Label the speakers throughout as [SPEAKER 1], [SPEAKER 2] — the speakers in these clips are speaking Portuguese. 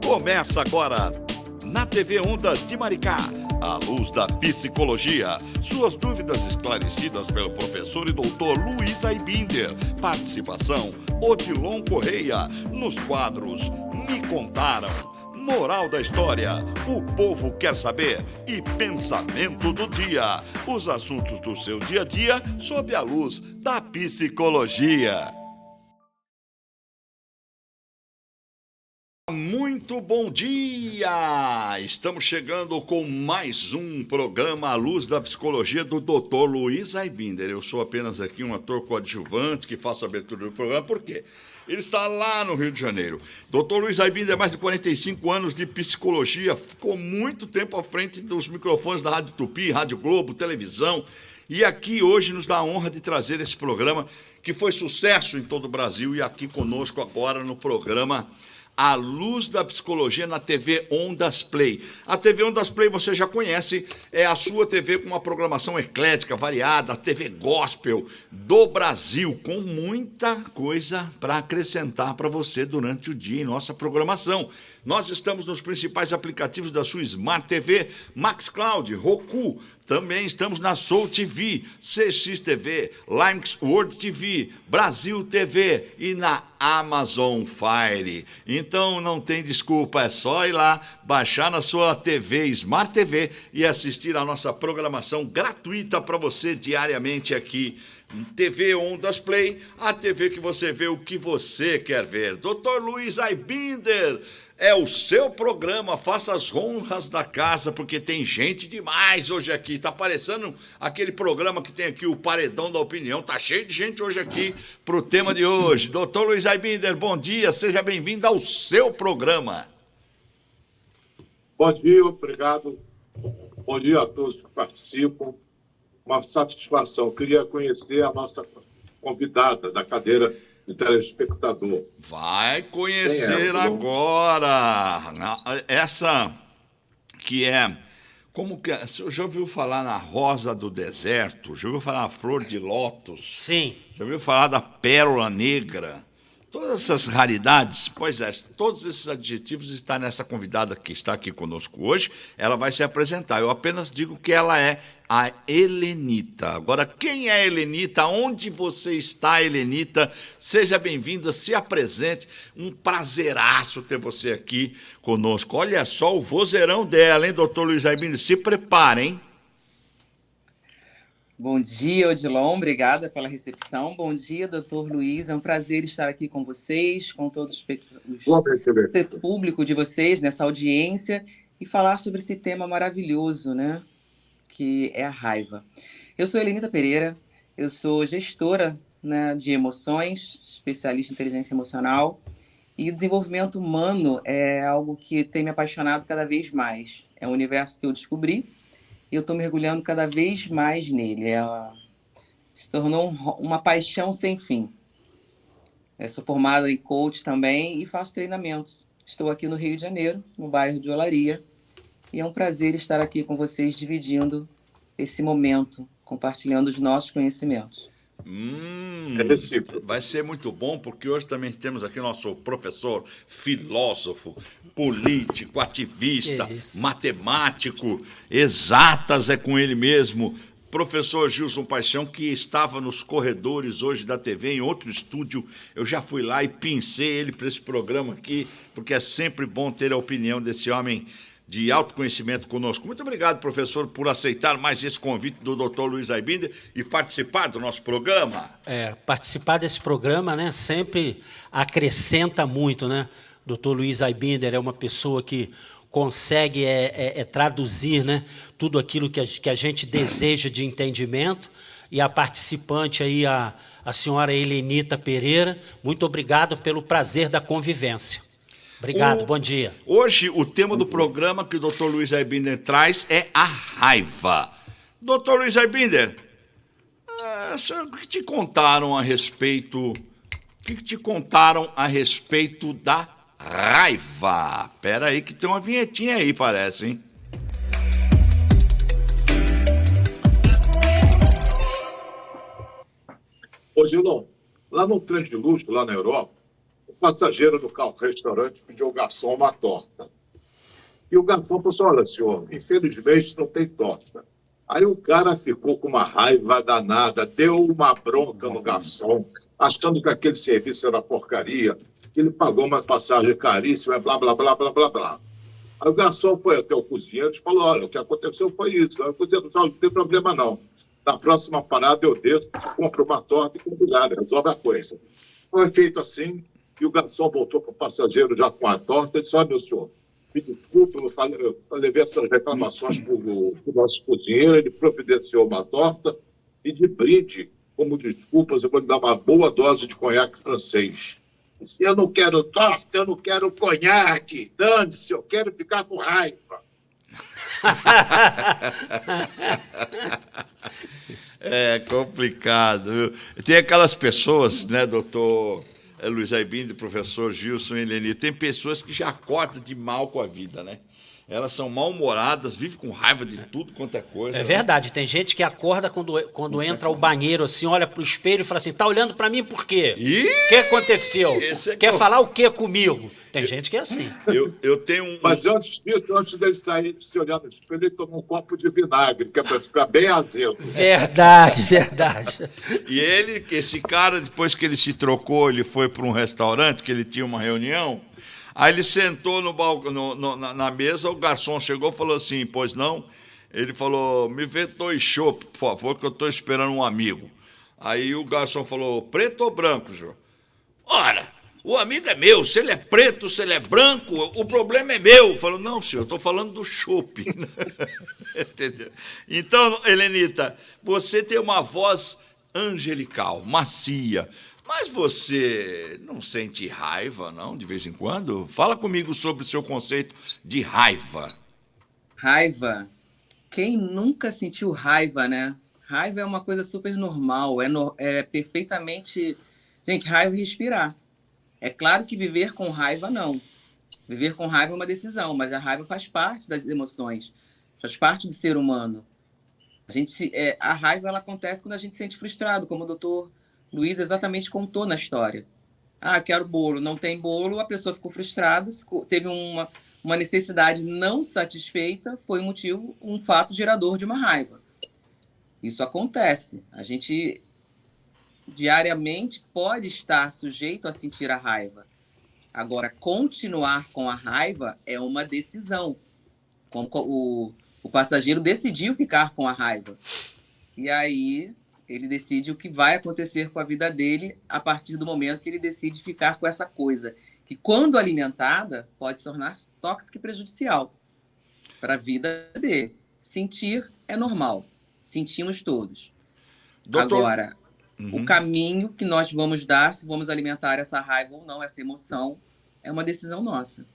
[SPEAKER 1] Começa agora, na TV Ondas de Maricá, a luz da psicologia. Suas dúvidas esclarecidas pelo professor e doutor Luiz Aibinder. Participação, Odilon Correia. Nos quadros, Me Contaram, Moral da História, O Povo Quer Saber e Pensamento do Dia. Os assuntos do seu dia a dia sob a luz da psicologia. Muito bom dia! Estamos chegando com mais um programa à luz da psicologia do Dr. Luiz Aibinder. Eu sou apenas aqui um ator coadjuvante que faço a abertura do programa. Por quê? Ele está lá no Rio de Janeiro. Dr. Luiz Aibinder, mais de 45 anos de psicologia, ficou muito tempo à frente dos microfones da Rádio Tupi, Rádio Globo, televisão. E aqui hoje nos dá a honra de trazer esse programa que foi sucesso em todo o Brasil e aqui conosco agora no programa A Luz da Psicologia na TV Ondas Play. A TV Ondas Play você já conhece, é a sua TV com uma programação eclética, variada, a TV gospel do Brasil, com muita coisa para acrescentar para você durante o dia em nossa programação. Nós estamos nos principais aplicativos da sua Smart TV, MaxCloud, Roku. Também estamos na Soul TV, CX TV, Limes World TV, Brasil TV e na Amazon Fire. Então não tem desculpa, é só ir lá, baixar na sua TV, Smart TV e assistir a nossa programação gratuita para você diariamente aqui. TV Ondas Play, a TV que você vê o que você quer ver. Dr. Luiz Aibinder, é o seu programa, faça as honras da casa, porque tem gente demais hoje aqui. Tá parecendo aquele programa que tem aqui o Paredão da Opinião. Tá cheio de gente hoje aqui pro tema de hoje. Dr. Luiz Aibinder, bom dia, seja bem-vindo ao seu programa.
[SPEAKER 2] Bom dia, obrigado. Bom dia a todos que participam. Uma satisfação. Queria conhecer a nossa convidada da cadeira de telespectador.
[SPEAKER 1] Vai conhecer agora. Essa que é... Como que é? Você já ouviu falar na rosa do deserto? Já ouviu falar na flor de lótus?
[SPEAKER 3] Sim.
[SPEAKER 1] Já ouviu falar da pérola negra? Todas essas raridades, pois é, todos esses adjetivos estão nessa convidada que está aqui conosco hoje. Ela vai se apresentar. Eu apenas digo que ela é a Helenita. Agora, quem é a Helenita? Onde você está, Helenita? Seja bem-vinda, se apresente. Um prazeraço ter você aqui conosco. Olha só o vozeirão dela, hein, doutor Luiz Aibinder? Se prepare, hein?
[SPEAKER 4] Bom dia, Odilon, obrigada pela recepção. Bom dia, doutor Luiz, é um prazer estar aqui com vocês, com todo o público de vocês, nessa audiência, e falar sobre esse tema maravilhoso, né, que é a raiva. Eu sou Helenita Pereira, eu sou gestora, né, de emoções, especialista em inteligência emocional, e o desenvolvimento humano é algo que tem me apaixonado cada vez mais. É um universo que eu descobri, e eu estou mergulhando cada vez mais nele. Se tornou uma paixão sem fim. Eu sou formada em coach também e faço treinamentos. Estou aqui no Rio de Janeiro, no bairro de Olaria, e é um prazer estar aqui com vocês, dividindo esse momento, compartilhando os nossos conhecimentos.
[SPEAKER 1] Vai ser muito bom, porque hoje também temos aqui nosso professor, filósofo, político, ativista, matemático, exatas é com ele mesmo, professor Gilson Paixão, que estava nos corredores hoje da TV, em outro estúdio. Eu já fui lá e pincei ele para esse programa aqui, porque é sempre bom ter a opinião desse homem de autoconhecimento conosco. Muito obrigado, professor, por aceitar mais esse convite do Dr. Luiz Aibinder e participar do nosso programa.
[SPEAKER 3] Participar desse programa, né, sempre acrescenta muito, né? Dr. Luiz Aibinder é uma pessoa que consegue traduzir, né, tudo aquilo que a gente deseja de entendimento. E a participante aí, a senhora Helenita Pereira, muito obrigado pelo prazer da convivência. Obrigado, bom dia.
[SPEAKER 1] Hoje, o tema do programa que o Dr. Luiz Aibinder traz é a raiva. Dr. Luiz Aibinder, o que te contaram a respeito... da raiva? Espera aí que tem uma vinhetinha aí, parece, hein?
[SPEAKER 2] Ô, Gildon, lá no trem de luxo, lá na Europa, O passageiro do carro restaurante pediu ao garçom uma torta. E o garçom falou assim, olha, senhor, infelizmente não tem torta. Aí o cara ficou com uma raiva danada, deu uma bronca no garçom, achando que aquele serviço era porcaria, que ele pagou uma passagem caríssima, blá, blá, blá, blá, blá, blá. Aí o garçom foi até o cozinheiro e falou, olha, o que aconteceu foi isso. Aí o cozinheiro falou, não tem problema não. Na próxima parada eu desço, compro uma torta e combinado, resolve a coisa. Foi feito assim, e o garçom voltou para o passageiro já com a torta e disse, olha, meu senhor, me desculpe, eu levei essas reclamações para o nosso cozinheiro, ele providenciou uma torta e de brinde, como desculpas, eu vou lhe dar uma boa dose de conhaque francês. Se eu não quero torta, eu não quero conhaque, dane-se, eu quero ficar com raiva.
[SPEAKER 1] É complicado, viu? Tem aquelas pessoas, né, doutor Luiz Aibinder, professor Gilson e Eleni, tem pessoas que já acordam de mal com a vida, né? Elas são mal-humoradas, vivem com raiva de tudo quanto é coisa.
[SPEAKER 3] É verdade, tem gente que acorda quando entra ao banheiro, assim, olha pro espelho e fala assim, tá olhando para mim por quê? O que aconteceu? Quer falar o quê comigo? Tem gente que é assim.
[SPEAKER 1] Eu tenho um...
[SPEAKER 2] Mas antes disso, antes dele sair, de se olhar no espelho, ele tomou um copo de vinagre, que é para ficar bem azedo.
[SPEAKER 3] Verdade, verdade.
[SPEAKER 1] E esse cara, depois que ele se trocou, ele foi para um restaurante, que ele tinha uma reunião, aí ele sentou na mesa, o garçom chegou e falou assim, pois não? Ele falou, me vê 2 chopp, por favor, que eu estou esperando um amigo. Aí o garçom falou, preto ou branco, senhor? Ora, o amigo é meu, se ele é preto, se ele é branco, o problema é meu. Falou, não, senhor, eu estou falando do chopp. Entendeu? Então, Helenita, você tem uma voz angelical, macia, mas você não sente raiva, não, de vez em quando? Fala comigo sobre o seu conceito de raiva.
[SPEAKER 4] Raiva? Quem nunca sentiu raiva, né? Raiva é uma coisa super normal, é perfeitamente... Gente, raiva é respirar. É claro que viver com raiva, não. Viver com raiva é uma decisão, mas a raiva faz parte das emoções, faz parte do ser humano. A raiva ela acontece quando a gente se sente frustrado, como o doutor Luiz exatamente contou na história. Ah, quero bolo, não tem bolo, a pessoa ficou frustrada, teve uma necessidade não satisfeita, foi um fato gerador de uma raiva. Isso acontece. A gente diariamente pode estar sujeito a sentir a raiva. Agora, continuar com a raiva é uma decisão. Como o passageiro decidiu ficar com a raiva. E aí ele decide o que vai acontecer com a vida dele a partir do momento que ele decide ficar com essa coisa, que quando alimentada pode se tornar tóxica e prejudicial para a vida dele. Sentir é normal. Sentimos todos.
[SPEAKER 1] Doutor...
[SPEAKER 4] Agora, o caminho que nós vamos dar, se vamos alimentar essa raiva ou não, essa emoção, é uma decisão nossa.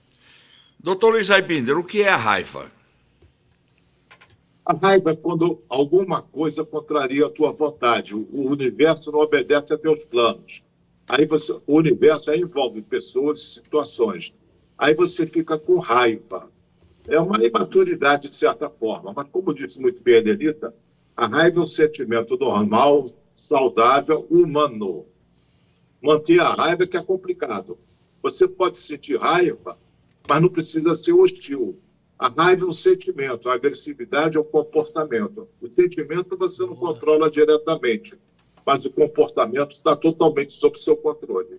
[SPEAKER 1] Doutor Luiz Aibinder, o que é a raiva?
[SPEAKER 2] A raiva é quando alguma coisa contraria a tua vontade. O universo não obedece a teus planos. O universo aí envolve pessoas e situações. Aí você fica com raiva. É uma imaturidade, de certa forma. Mas, como disse muito bem a Helenita, a raiva é um sentimento normal, saudável, humano. Manter a raiva que é complicado. Você pode sentir raiva, mas não precisa ser hostil. A raiva é um sentimento, a agressividade é um comportamento. O sentimento você não controla diretamente, mas o comportamento está totalmente sob seu controle.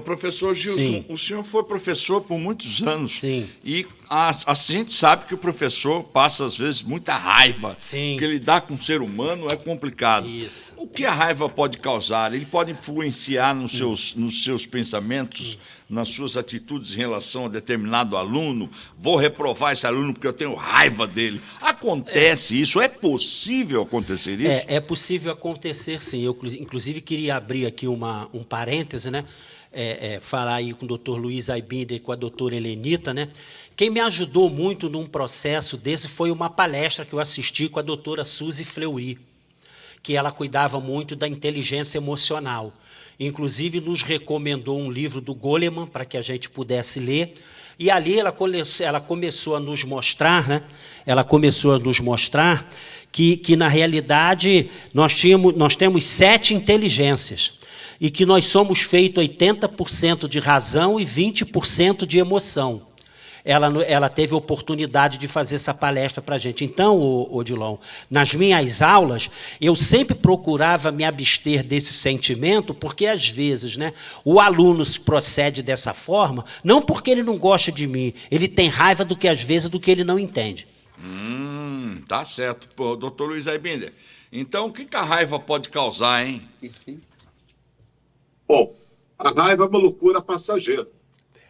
[SPEAKER 1] Professor Gilson, sim, o senhor foi professor por muitos anos.
[SPEAKER 3] Sim.
[SPEAKER 1] E a gente sabe que o professor passa, às vezes, muita raiva.
[SPEAKER 3] Sim.
[SPEAKER 1] Porque lidar com o ser humano é complicado.
[SPEAKER 3] Isso.
[SPEAKER 1] O que a raiva pode causar? Ele pode influenciar nos seus pensamentos, nas suas atitudes em relação a determinado aluno? Vou reprovar esse aluno porque eu tenho raiva dele. Acontece isso? É possível acontecer isso?
[SPEAKER 3] É possível acontecer, sim. Eu, inclusive, queria abrir aqui um parêntese, né? Falar aí com o doutor Luiz Aibinder e com a doutora Helenita, né? Quem me ajudou muito num processo desse foi uma palestra que eu assisti com a doutora Suzy Fleury, que ela cuidava muito da inteligência emocional. Inclusive, nos recomendou um livro do Goleman para que a gente pudesse ler. E ali ela começou a nos mostrar, né? Ela começou a nos mostrar que na realidade, nós temos 7 inteligências. e que nós somos feitos 80% de razão e 20% de emoção. Ela teve a oportunidade de fazer essa palestra para a gente. Então, Odilon, nas minhas aulas, eu sempre procurava me abster desse sentimento, porque, às vezes, né, o aluno se procede dessa forma, não porque ele não gosta de mim, ele tem raiva do que, às vezes, do que ele não entende.
[SPEAKER 1] Tá certo. Pô, doutor Luiz Aibinder, então o que a raiva pode causar, hein?
[SPEAKER 4] Perfeito.
[SPEAKER 2] Bom, a raiva é uma loucura passageira.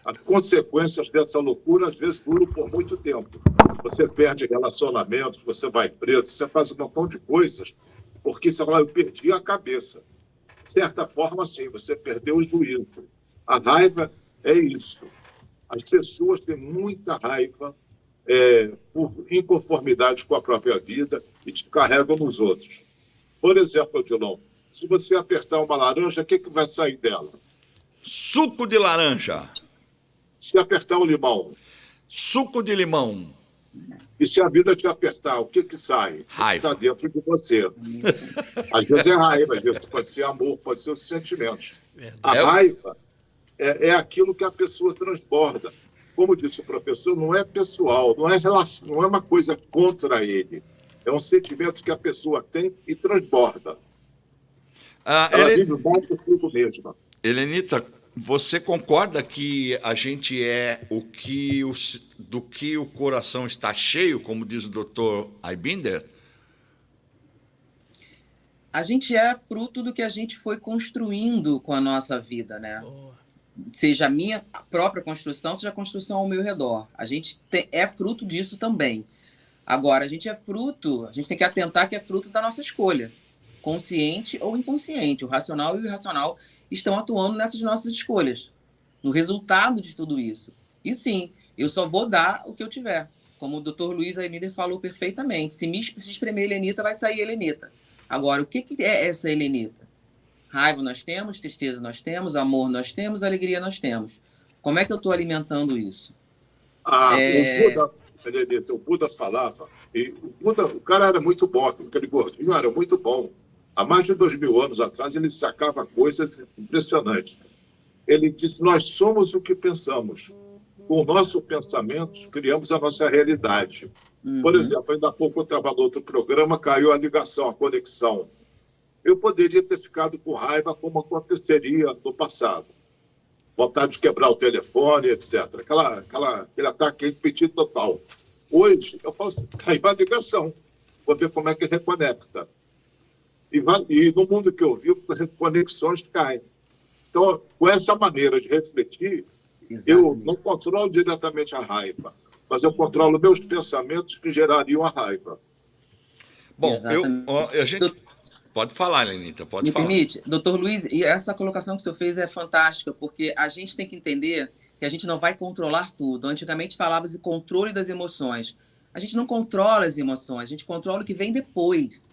[SPEAKER 2] As consequências dessa loucura, às vezes, duram por muito tempo. Você perde relacionamentos, você vai preso, você faz um montão de coisas, porque você fala, eu perdi a cabeça. De certa forma, sim, você perdeu o juízo. A raiva é isso. As pessoas têm muita raiva por inconformidade com a própria vida e descarregam nos outros. Por exemplo, Odilon, se você apertar uma laranja, o que vai sair dela?
[SPEAKER 1] Suco de laranja.
[SPEAKER 2] Se apertar um limão.
[SPEAKER 1] Suco de limão.
[SPEAKER 2] E se a vida te apertar, o que sai?
[SPEAKER 1] Raiva.
[SPEAKER 2] Está dentro de você. Às vezes é raiva, às vezes pode ser amor, pode ser os sentimentos. A raiva é aquilo que a pessoa transborda. Como disse o professor, não é pessoal, não é uma coisa contra ele. É um sentimento que a pessoa tem e transborda. Ela vive mais consigo mesma.
[SPEAKER 1] Helenita, você concorda que a gente é do que o coração está cheio, como diz o doutor Aibinder?
[SPEAKER 4] A gente é fruto do que a gente foi construindo com a nossa vida, né? Seja a minha própria construção, seja a construção ao meu redor. A gente é fruto disso também. Agora, a gente tem que atentar que é fruto da nossa escolha, consciente ou inconsciente. O racional e o irracional estão atuando nessas nossas escolhas, no resultado de tudo isso. E sim, eu só vou dar o que eu tiver. Como o Dr. Luiz Aibinder falou perfeitamente, se espremer Helenita, vai sair Helenita. Agora, o que é essa Helenita? Raiva nós temos, tristeza nós temos, amor nós temos, alegria nós temos. Como é que eu estou alimentando isso?
[SPEAKER 2] O Buda falava, e o cara era muito bom, aquele gordinho era muito bom. Há mais de 2000 anos atrás, ele sacava coisas impressionantes. Ele disse, nós somos o que pensamos. Com o nosso pensamento, criamos a nossa realidade. Por exemplo, ainda há pouco eu estava no outro programa, caiu a ligação, a conexão. Eu poderia ter ficado com raiva, como aconteceria no passado. Vontade de quebrar o telefone, etc. Aquele ataque repetido total. Hoje, eu falo assim, caiu a ligação. Vou ver como é que reconecta. E no mundo que eu vivo, as conexões caem. Então, com essa maneira de refletir, eu não controlo diretamente a raiva, mas eu controlo meus pensamentos que gerariam a raiva.
[SPEAKER 1] Bom, a gente... Pode falar, Helenita, pode falar.
[SPEAKER 4] Me permite? Doutor Luiz, e essa colocação que o senhor fez é fantástica, porque a gente tem que entender que a gente não vai controlar tudo. Antigamente falava de controle das emoções. A gente não controla as emoções, a gente controla o que vem depois.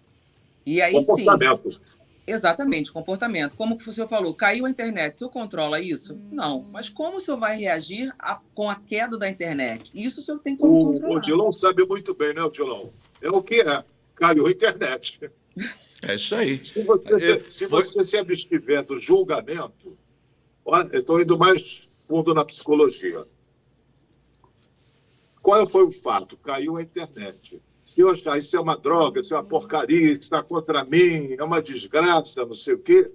[SPEAKER 4] E aí
[SPEAKER 2] comportamento.
[SPEAKER 4] Sim. Exatamente, comportamento. Como o senhor falou, caiu a internet, o senhor controla isso? Não. Mas como o senhor vai reagir com a queda da internet? Isso o senhor tem como controlar.
[SPEAKER 2] O Odilon sabe muito bem, né, Odilon? É o que é. Caiu a internet.
[SPEAKER 1] É isso aí.
[SPEAKER 2] Se você se abstiver do julgamento, olha, eu estou indo mais fundo na psicologia. Qual foi o fato? Caiu a internet. Se eu achar isso é uma droga, isso é uma porcaria, isso está contra mim, é uma desgraça, não sei o quê,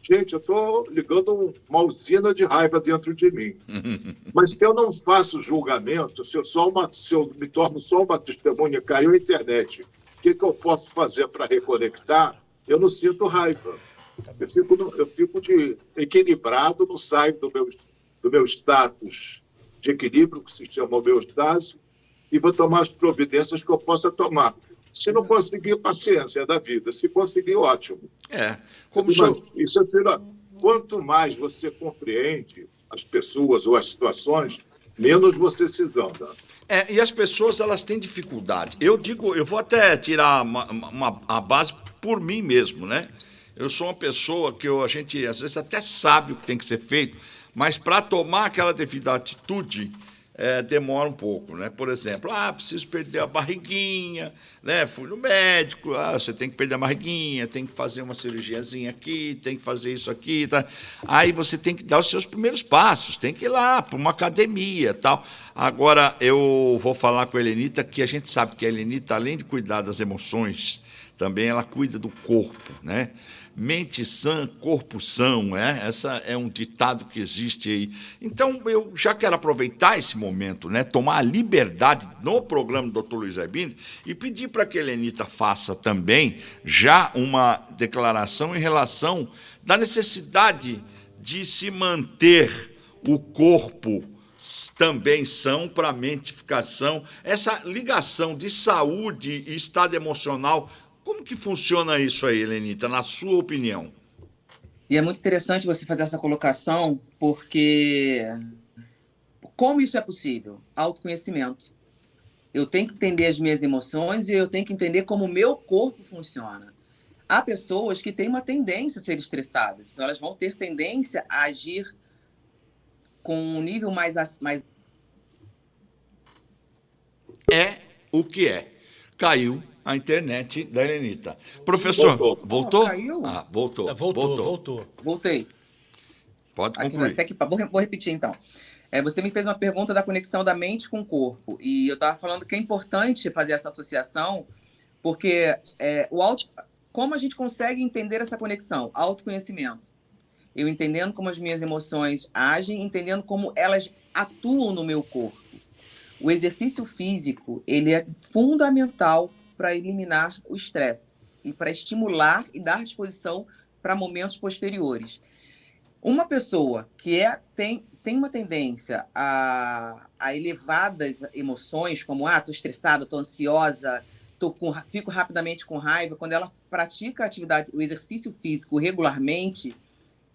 [SPEAKER 2] gente, eu estou ligando uma usina de raiva dentro de mim. Mas se eu não faço julgamento, se eu me torno só uma testemunha, caiu a internet, o que eu posso fazer para reconectar? Eu não sinto raiva. Eu fico equilibrado, não saio do meu status de equilíbrio, que se chama homeostase, e vou tomar as providências que eu possa tomar. Se não conseguir, paciência da vida. Se conseguir, ótimo. Quanto mais você compreende as pessoas ou as situações, menos você se zanga.
[SPEAKER 1] E as pessoas, elas têm dificuldade. Eu vou até tirar a base por mim mesmo, né? Eu sou uma pessoa que a gente, às vezes, até sabe o que tem que ser feito, mas para tomar aquela devida atitude, demora um pouco, né? Por exemplo, preciso perder a barriguinha, né? Fui no médico, você tem que perder a barriguinha, tem que fazer uma cirurgiazinha aqui, tem que fazer isso aqui, tá? Aí você tem que dar os seus primeiros passos, tem que ir lá para uma academia, tal. Agora eu vou falar com a Helenita, que a gente sabe que a Helenita, além de cuidar das emoções, também ela cuida do corpo, né? Mente sã, corpo são, né? Essa é um ditado que existe aí. Então, eu já quero aproveitar esse momento, né? Tomar a liberdade no programa do Dr. Luiz Aibinder e pedir para que a Helenita faça também já uma declaração em relação da necessidade de se manter o corpo também são para a mentificação, essa ligação de saúde e estado emocional. Como que funciona isso aí, Helenita, na sua opinião?
[SPEAKER 4] E é muito interessante você fazer essa colocação, porque como isso é possível? Autoconhecimento. Eu tenho que entender as minhas emoções e eu tenho que entender como o meu corpo funciona. Há pessoas que têm uma tendência a ser estressadas, então elas vão ter tendência a agir com um nível mais...
[SPEAKER 1] É o que é. Caiu a internet da Helenita. Professor, voltou?
[SPEAKER 4] Caiu?
[SPEAKER 1] Voltou.
[SPEAKER 3] Voltou.
[SPEAKER 4] Voltei.
[SPEAKER 1] Pode concluir.
[SPEAKER 4] Vou repetir, então. Você me fez uma pergunta da conexão da mente com o corpo. E eu estava falando que é importante fazer essa associação, porque como a gente consegue entender essa conexão? Autoconhecimento. Eu entendendo como as minhas emoções agem, entendendo como elas atuam no meu corpo. O exercício físico, ele é fundamental para eliminar o estresse e para estimular e dar disposição para momentos posteriores. Uma pessoa que tem uma tendência a elevadas emoções, como estou estressada, estou ansiosa, fico rapidamente com raiva, quando ela pratica o exercício físico regularmente,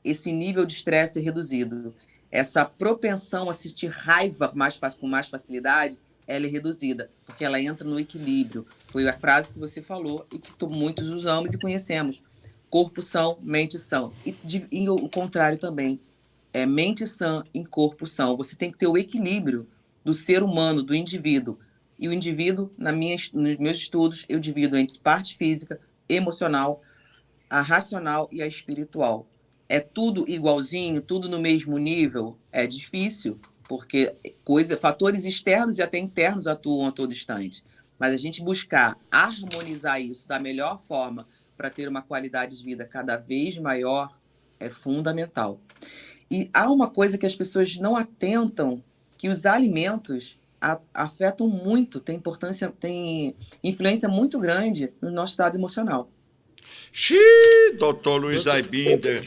[SPEAKER 4] esse nível de estresse é reduzido. Essa propensão a sentir raiva com mais facilidade, ela é reduzida, porque ela entra no equilíbrio. Foi a frase que você falou e que muitos usamos e conhecemos. Corpo são, mente são. E o contrário também. Mente sã em corpo são. Você tem que ter o equilíbrio do ser humano, do indivíduo. E o indivíduo, nos meus estudos, eu divido entre parte física, emocional, a racional e a espiritual. É tudo igualzinho, tudo no mesmo nível? É difícil, porque fatores externos e até internos atuam a todo instante. Mas a gente buscar harmonizar isso da melhor forma para ter uma qualidade de vida cada vez maior é fundamental. E há uma coisa que as pessoas não atentam, que os alimentos afetam muito, tem influência muito grande no nosso estado emocional.
[SPEAKER 1] Doutor Luiz Aibinder,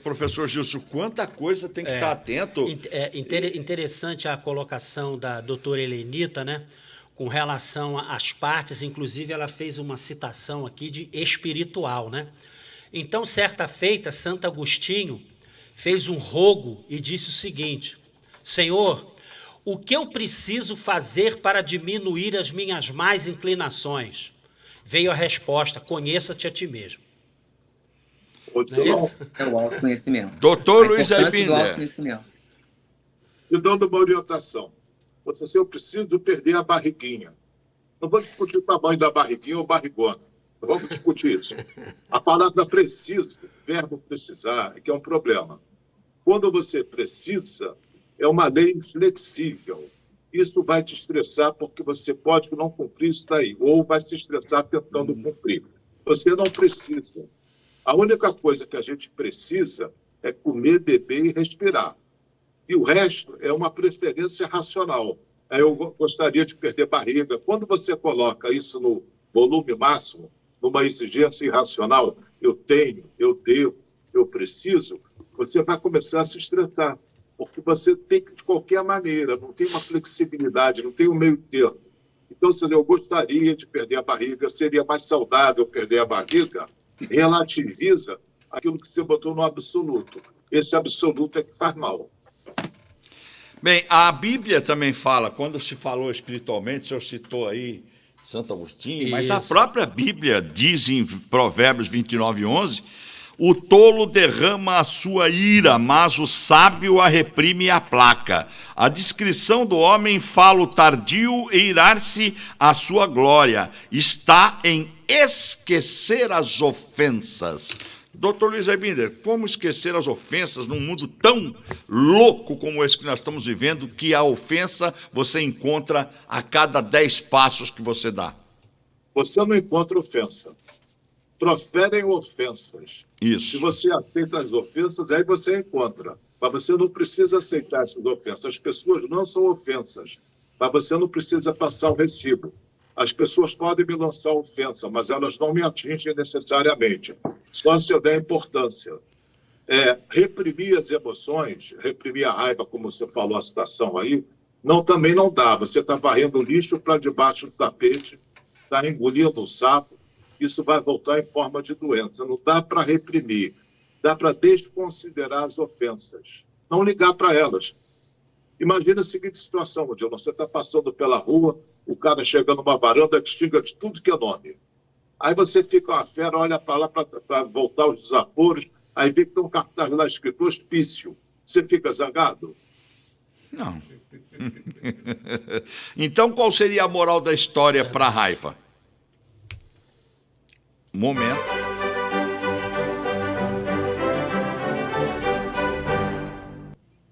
[SPEAKER 1] professor Gilson, quanta coisa tem que estar atento.
[SPEAKER 3] Interessante a colocação da doutora Helenita, né? Com relação às partes, inclusive ela fez uma citação aqui de espiritual, né? Então, certa feita, Santo Agostinho fez um rogo e disse o seguinte: Senhor, o que eu preciso fazer para diminuir as minhas más inclinações? Veio a resposta: conheça-te a ti mesmo.
[SPEAKER 4] É o autoconhecimento.
[SPEAKER 1] Doutor Luiz Aibinder.
[SPEAKER 2] E dando uma orientação. Assim, eu preciso perder a barriguinha. Não vou discutir o tamanho da barriguinha ou barrigona. Não vamos discutir isso. A palavra preciso, verbo precisar, é que é um problema. Quando você precisa, é uma lei inflexível. Isso vai te estressar porque você pode não cumprir isso daí, ou vai se estressar tentando cumprir. Você não precisa. A única coisa que a gente precisa é comer, beber e respirar. E o resto é uma preferência racional. Eu gostaria de perder barriga. Quando você coloca isso no volume máximo, numa exigência irracional, eu tenho, eu devo, eu preciso, você vai começar a se estressar. Porque você tem que, de qualquer maneira, não tem uma flexibilidade, não tem um meio termo. Então, se eu gostaria de perder a barriga, seria mais saudável perder a barriga, relativiza aquilo que você botou no absoluto. Esse absoluto é que faz mal.
[SPEAKER 1] Bem, a Bíblia também fala, quando se falou espiritualmente, o senhor citou aí Santo Agostinho, mas a própria Bíblia diz em Provérbios 29:11, O tolo derrama a sua ira, mas o sábio a reprime e aplaca. A discrição do homem fala o tardio e irar-se a sua glória. Está em esquecer as ofensas. Doutor Luiz Aibinder, como esquecer as ofensas num mundo tão louco como esse que nós estamos vivendo, que a ofensa você encontra a cada 10 passos que você dá?
[SPEAKER 2] Você não encontra ofensa. Proferem ofensas.
[SPEAKER 1] Isso.
[SPEAKER 2] Se você aceita as ofensas, aí você encontra. Mas você não precisa aceitar essas ofensas. As pessoas não são ofensas. Mas você não precisa passar o recibo. As pessoas podem me lançar ofensa, mas elas não me atingem necessariamente. Só se eu der importância. Reprimir as emoções, reprimir a raiva, como você falou a citação aí, também não dá. Você está varrendo o lixo para debaixo do tapete, está engolindo um sapo, isso vai voltar em forma de doença. Não dá para reprimir, dá para desconsiderar as ofensas, não ligar para elas. Imagina a seguinte situação, Odilon, você está passando pela rua, o cara chega numa varanda que xinga de tudo que é nome. Aí você fica uma fera, olha para lá para voltar os desaforos, aí vê que tem um cartaz lá escrito hospício. Você fica zangado?
[SPEAKER 1] Não. Então, qual seria a moral da história para a raiva? Momento.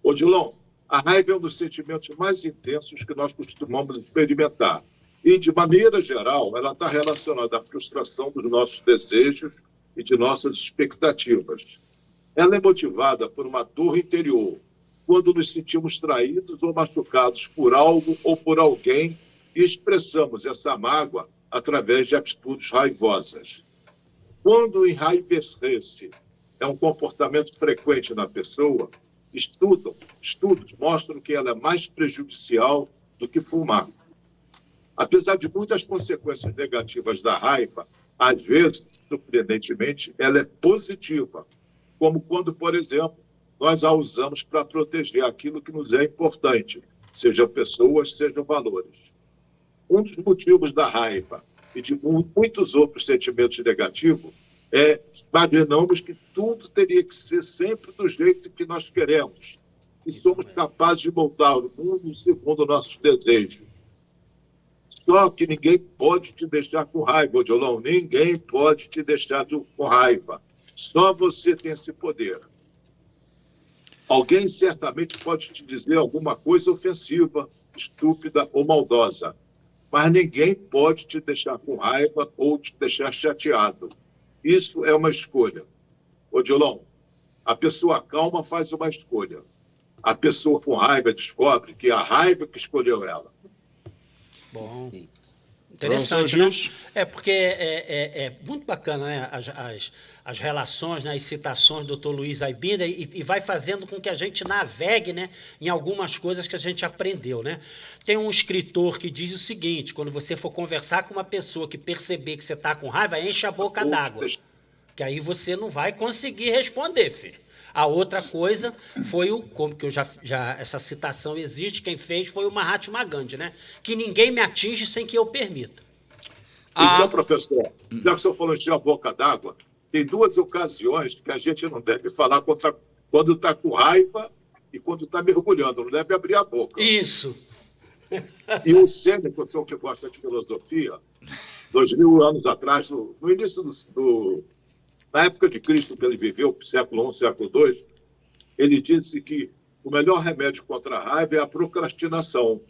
[SPEAKER 2] Odilon, a raiva é um dos sentimentos mais intensos que nós costumamos experimentar. E, de maneira geral, ela está relacionada à frustração dos nossos desejos e de nossas expectativas. Ela é motivada por uma dor interior, quando nos sentimos traídos ou machucados por algo ou por alguém e expressamos essa mágoa através de atitudes raivosas. Quando enraivecer-se é um comportamento frequente na pessoa, estudos mostram que ela é mais prejudicial do que fumar. Apesar de muitas consequências negativas da raiva, às vezes, surpreendentemente, ela é positiva, como quando, por exemplo, nós a usamos para proteger aquilo que nos é importante, sejam pessoas, sejam valores. Um dos motivos da raiva e de muitos outros sentimentos negativos imaginamos que tudo teria que ser sempre do jeito que nós queremos, e somos capazes de moldar o mundo segundo nossos desejos. Só que ninguém pode te deixar com raiva, Odilon. Ninguém pode te deixar com raiva. Só você tem esse poder. Alguém certamente pode te dizer alguma coisa ofensiva, estúpida ou maldosa, mas ninguém pode te deixar com raiva ou te deixar chateado. Isso é uma escolha. Odilon, a pessoa calma faz uma escolha. A pessoa com raiva descobre que é a raiva que escolheu ela.
[SPEAKER 3] Bom, interessante, né? Porque é muito bacana, né? As relações, né? As citações do Dr. Luiz Aibinder e vai fazendo com que a gente navegue, né? Em algumas coisas que a gente aprendeu, né? Tem um escritor que diz o seguinte: quando você for conversar com uma pessoa que perceber que você está com raiva, enche a boca d'água, que aí você não vai conseguir responder, filho. A outra coisa foi como que eu já essa citação existe, quem fez foi o Mahatma Gandhi, né? Que ninguém me atinge sem que eu permita.
[SPEAKER 2] Então, professor, já que o senhor falou encher a boca d'água, tem duas ocasiões que a gente não deve falar quando está com raiva e quando está mergulhando, não deve abrir a boca.
[SPEAKER 3] Isso.
[SPEAKER 2] E o Sêneca, o senhor que gosta de filosofia, 2000 anos atrás, no início na época de Cristo, que ele viveu, século I, século II, ele disse que o melhor remédio contra a raiva é a procrastinação.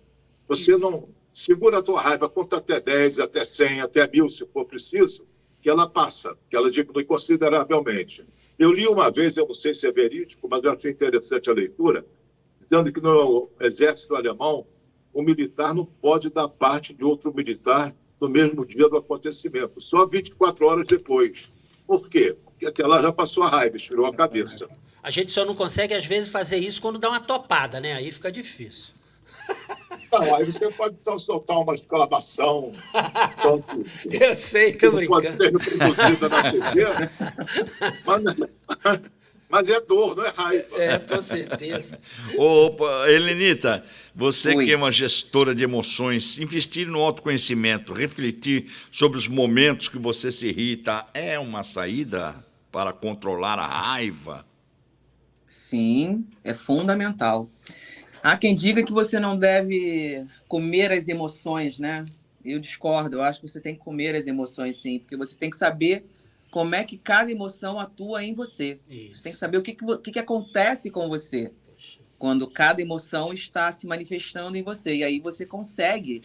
[SPEAKER 2] Você não segura a tua raiva, conta até 10, até 100, até 1000, se for preciso, que ela passa, que ela diminui consideravelmente. Eu li uma vez, eu não sei se é verídico, mas eu achei interessante a leitura, dizendo que no exército alemão, o militar não pode dar parte de outro militar no mesmo dia do acontecimento, só 24 horas depois. Por quê? Porque até lá já passou a raiva, esfriou a cabeça.
[SPEAKER 3] A gente só não consegue, às vezes, fazer isso quando dá uma topada, né? Aí fica difícil.
[SPEAKER 2] Não, aí você pode só soltar uma exclamação.
[SPEAKER 3] Eu sei, estou brincando.
[SPEAKER 2] Pode ser reproduzida na TV, mas é dor, não é raiva.
[SPEAKER 3] Com certeza.
[SPEAKER 1] Opa, Helenita, você
[SPEAKER 4] Oi.
[SPEAKER 1] que é uma gestora de emoções, investir no autoconhecimento, refletir sobre os momentos que você se irrita, é uma saída? para controlar a raiva?
[SPEAKER 4] Sim, é fundamental. Há quem diga que você não deve comer as emoções, né? Eu discordo, eu acho que você tem que comer as emoções, sim, porque você tem que saber como é que cada emoção atua em você. Isso. Você tem que saber o que acontece com você quando cada emoção está se manifestando em você. E aí você consegue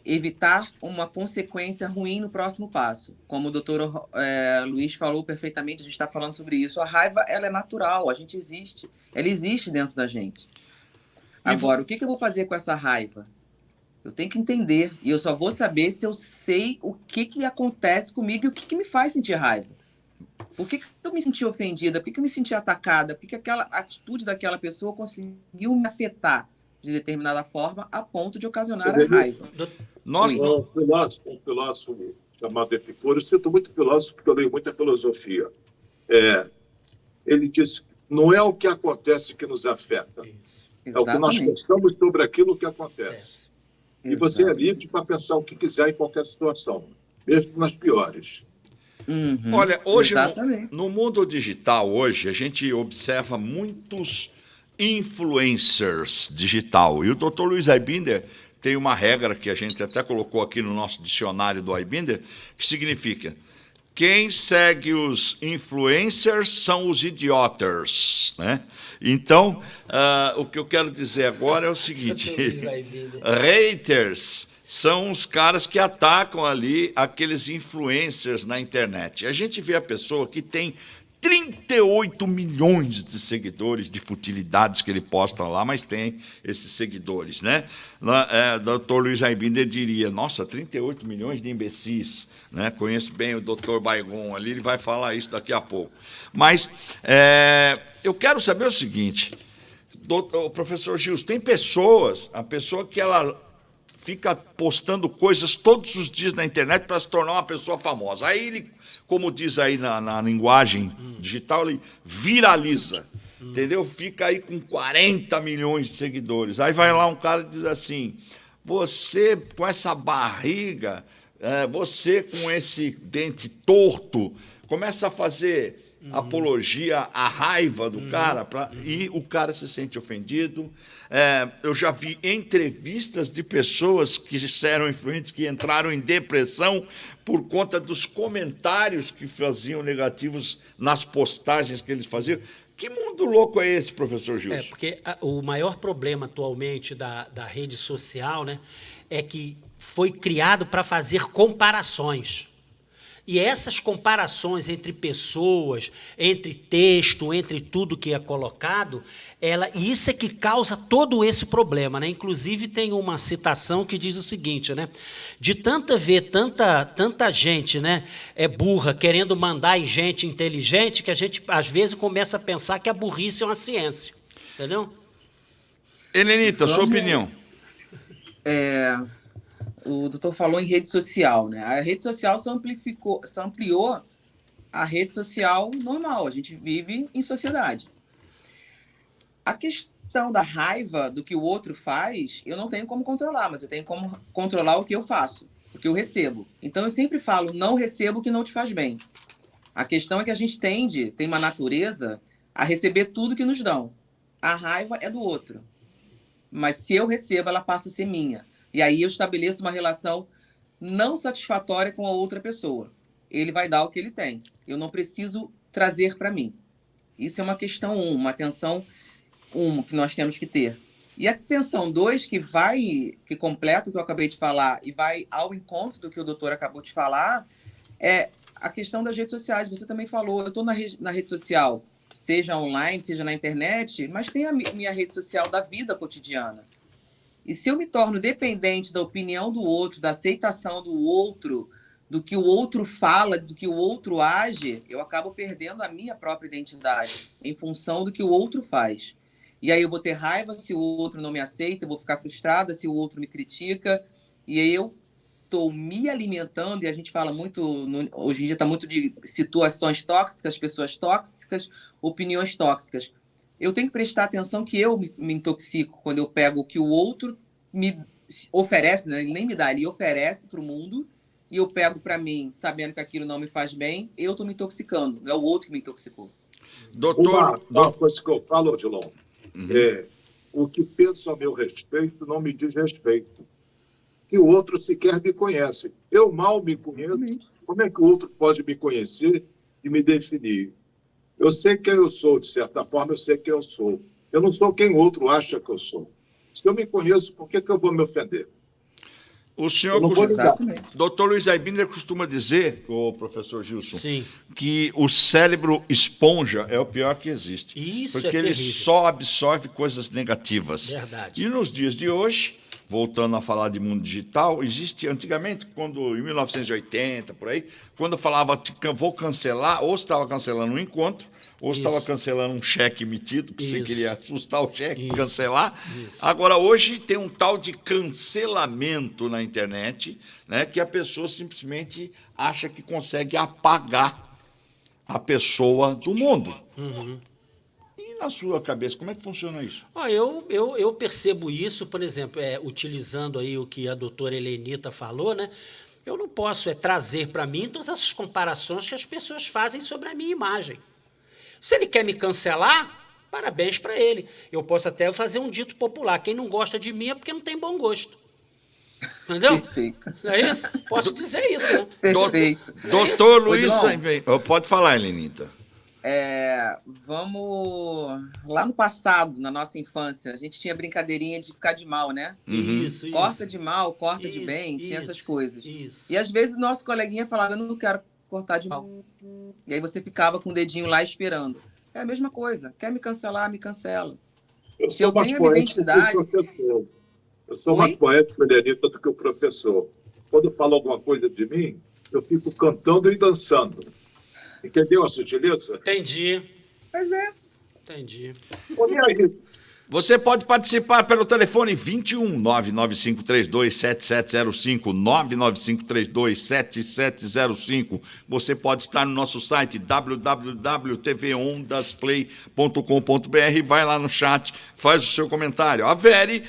[SPEAKER 4] evitar uma consequência ruim no próximo passo. Como o doutor Luiz falou perfeitamente, a gente está falando sobre isso. A raiva, ela é natural, a gente existe. Ela existe dentro da gente. Agora, o que eu vou fazer com essa raiva? Eu tenho que entender. E eu só vou saber se eu sei o que acontece comigo e o que me faz sentir raiva. Por que eu me senti ofendida? Por que eu me senti atacada? Por que aquela atitude daquela pessoa conseguiu me afetar de determinada forma a ponto de ocasionar a raiva?
[SPEAKER 2] Um filósofo chamado Epicuro, eu cito muito filósofo porque eu leio muita filosofia. Ele disse que não é o que acontece que nos afeta, é o que nós pensamos sobre aquilo que acontece. E você é livre para pensar o que quiser em qualquer situação, mesmo nas piores.
[SPEAKER 4] Uhum,
[SPEAKER 1] olha, hoje no mundo digital, hoje, a gente observa muitos influencers digital. E o Dr. Luiz Aibinder tem uma regra que a gente até colocou aqui no nosso dicionário do Aibinder, que significa: quem segue os influencers são os idiotas, né? Então, o que eu quero dizer agora é o seguinte: haters são os caras que atacam ali aqueles influencers na internet. A gente vê a pessoa que tem 38 milhões de seguidores, de futilidades que ele posta lá, mas tem esses seguidores, né? Dr. Luiz Aibinder diria: nossa, 38 milhões de imbecis, né? Conheço bem o Dr. Baigon ali, ele vai falar isso daqui a pouco. Mas eu quero saber o seguinte, professor Gilson, tem pessoas, a pessoa que ela fica postando coisas todos os dias na internet para se tornar uma pessoa famosa. Aí ele, como diz aí na linguagem digital, ele viraliza, entendeu? Fica aí com 40 milhões de seguidores. Aí vai lá um cara e diz assim: você com essa barriga, você com esse dente torto, começa a fazer apologia à raiva do cara, e o cara se sente ofendido. Eu já vi entrevistas de pessoas que eram influentes, que entraram em depressão por conta dos comentários que faziam negativos nas postagens que eles faziam. Que mundo louco é esse, professor Gilson?
[SPEAKER 3] Porque o maior problema atualmente da rede social, né, é que foi criado para fazer comparações. E essas comparações entre pessoas, entre texto, entre tudo que é colocado, isso é que causa todo esse problema, né? Inclusive tem uma citação que diz o seguinte, né? De ver tanta gente, né, burra querendo mandar em gente inteligente, que a gente às vezes começa a pensar que a burrice é uma ciência, entendeu?
[SPEAKER 1] Helenita, sua opinião?
[SPEAKER 4] O doutor falou em rede social, né? A rede social só ampliou a rede social normal. A gente vive em sociedade. A questão da raiva do que o outro faz, eu não tenho como controlar, mas eu tenho como controlar o que eu faço, o que eu recebo. Então, eu sempre falo: não recebo o que não te faz bem. A questão é que a gente tem uma natureza a receber tudo que nos dão. A raiva é do outro. Mas se eu recebo, ela passa a ser minha. E aí eu estabeleço uma relação não satisfatória com a outra pessoa. Ele vai dar o que ele tem. Eu não preciso trazer para mim. Isso é uma questão 1, uma atenção 1 que nós temos que ter. E a atenção 2, que completa o que eu acabei de falar e vai ao encontro do que o doutor acabou de falar, é a questão das redes sociais. Você também falou: eu estou na rede social, seja online, seja na internet, mas tem a minha rede social da vida cotidiana. E se eu me torno dependente da opinião do outro, da aceitação do outro, do que o outro fala, do que o outro age, eu acabo perdendo a minha própria identidade em função do que o outro faz. E aí eu vou ter raiva se o outro não me aceita, eu vou ficar frustrada se o outro me critica, e aí eu estou me alimentando, e a gente fala muito, hoje em dia está muito de situações tóxicas, pessoas tóxicas, opiniões tóxicas. Eu tenho que prestar atenção que eu me intoxico quando eu pego o que o outro me oferece, né? Ele nem me dá, ele oferece para o mundo, e eu pego para mim, sabendo que aquilo não me faz bem, eu estou me intoxicando, não é o outro que me intoxicou.
[SPEAKER 2] Uma coisa que eu falo, Odilon, o que penso a meu respeito não me diz respeito. Que o outro sequer me conhece. Eu mal me conheço. Como é que o outro pode me conhecer e me definir? Eu sei quem eu sou, de certa forma, eu sei quem eu sou. Eu não sou quem o outro acha que eu sou. Se eu me conheço, por que eu vou me ofender?
[SPEAKER 1] O senhor, doutor Luiz Aibinder, costuma dizer, o professor Gilson,
[SPEAKER 3] Sim,
[SPEAKER 1] que o cérebro esponja é o pior que existe.
[SPEAKER 3] Isso
[SPEAKER 1] porque
[SPEAKER 3] é
[SPEAKER 1] ele
[SPEAKER 3] terrível.
[SPEAKER 1] só absorve coisas negativas.
[SPEAKER 3] Verdade.
[SPEAKER 1] E nos dias de hoje, voltando a falar de mundo digital, existe antigamente, quando em 1980, por aí, quando eu falava vou cancelar, ou estava cancelando um encontro, ou estava cancelando um cheque emitido, que você queria assustar o cheque, cancelar. Agora, hoje tem um tal de cancelamento na internet, né, que a pessoa simplesmente acha que consegue apagar a pessoa do mundo. E na sua cabeça, como é que funciona isso?
[SPEAKER 3] Eu percebo isso, por exemplo, utilizando aí o que a doutora Helenita falou, né? Eu não posso trazer para mim todas essas comparações que as pessoas fazem sobre a minha imagem. Se ele quer me cancelar, parabéns para ele. Eu posso até fazer um dito popular: quem não gosta de mim é porque não tem bom gosto. Entendeu?
[SPEAKER 4] Perfeito.
[SPEAKER 3] Não é isso? Posso dizer isso, né?
[SPEAKER 4] Perfeito.
[SPEAKER 1] Doutor Luiz, pode falar, Helenita.
[SPEAKER 4] Vamos lá no passado, na nossa infância, a gente tinha brincadeirinha de ficar de mal, né?
[SPEAKER 3] Isso.
[SPEAKER 4] Corta de mal, corta de bem, tinha essas coisas. E às vezes nosso coleguinha falava: eu não quero cortar de mal. E aí você ficava com o dedinho lá esperando. É a mesma coisa. Quer me cancelar, me cancela. Se eu tenho a minha identidade...
[SPEAKER 2] Eu sou mais poético, Helenita, do que o professor. Quando fala alguma coisa de mim, eu fico cantando e dançando. Entendeu a sutileza?
[SPEAKER 3] Entendi.
[SPEAKER 4] Pois é.
[SPEAKER 3] Entendi.
[SPEAKER 1] Você pode participar pelo telefone 21 99532 7705, 99532 Você pode estar no nosso site www.tvondasplay.com.br, vai lá no chat, faz o seu comentário. A Veri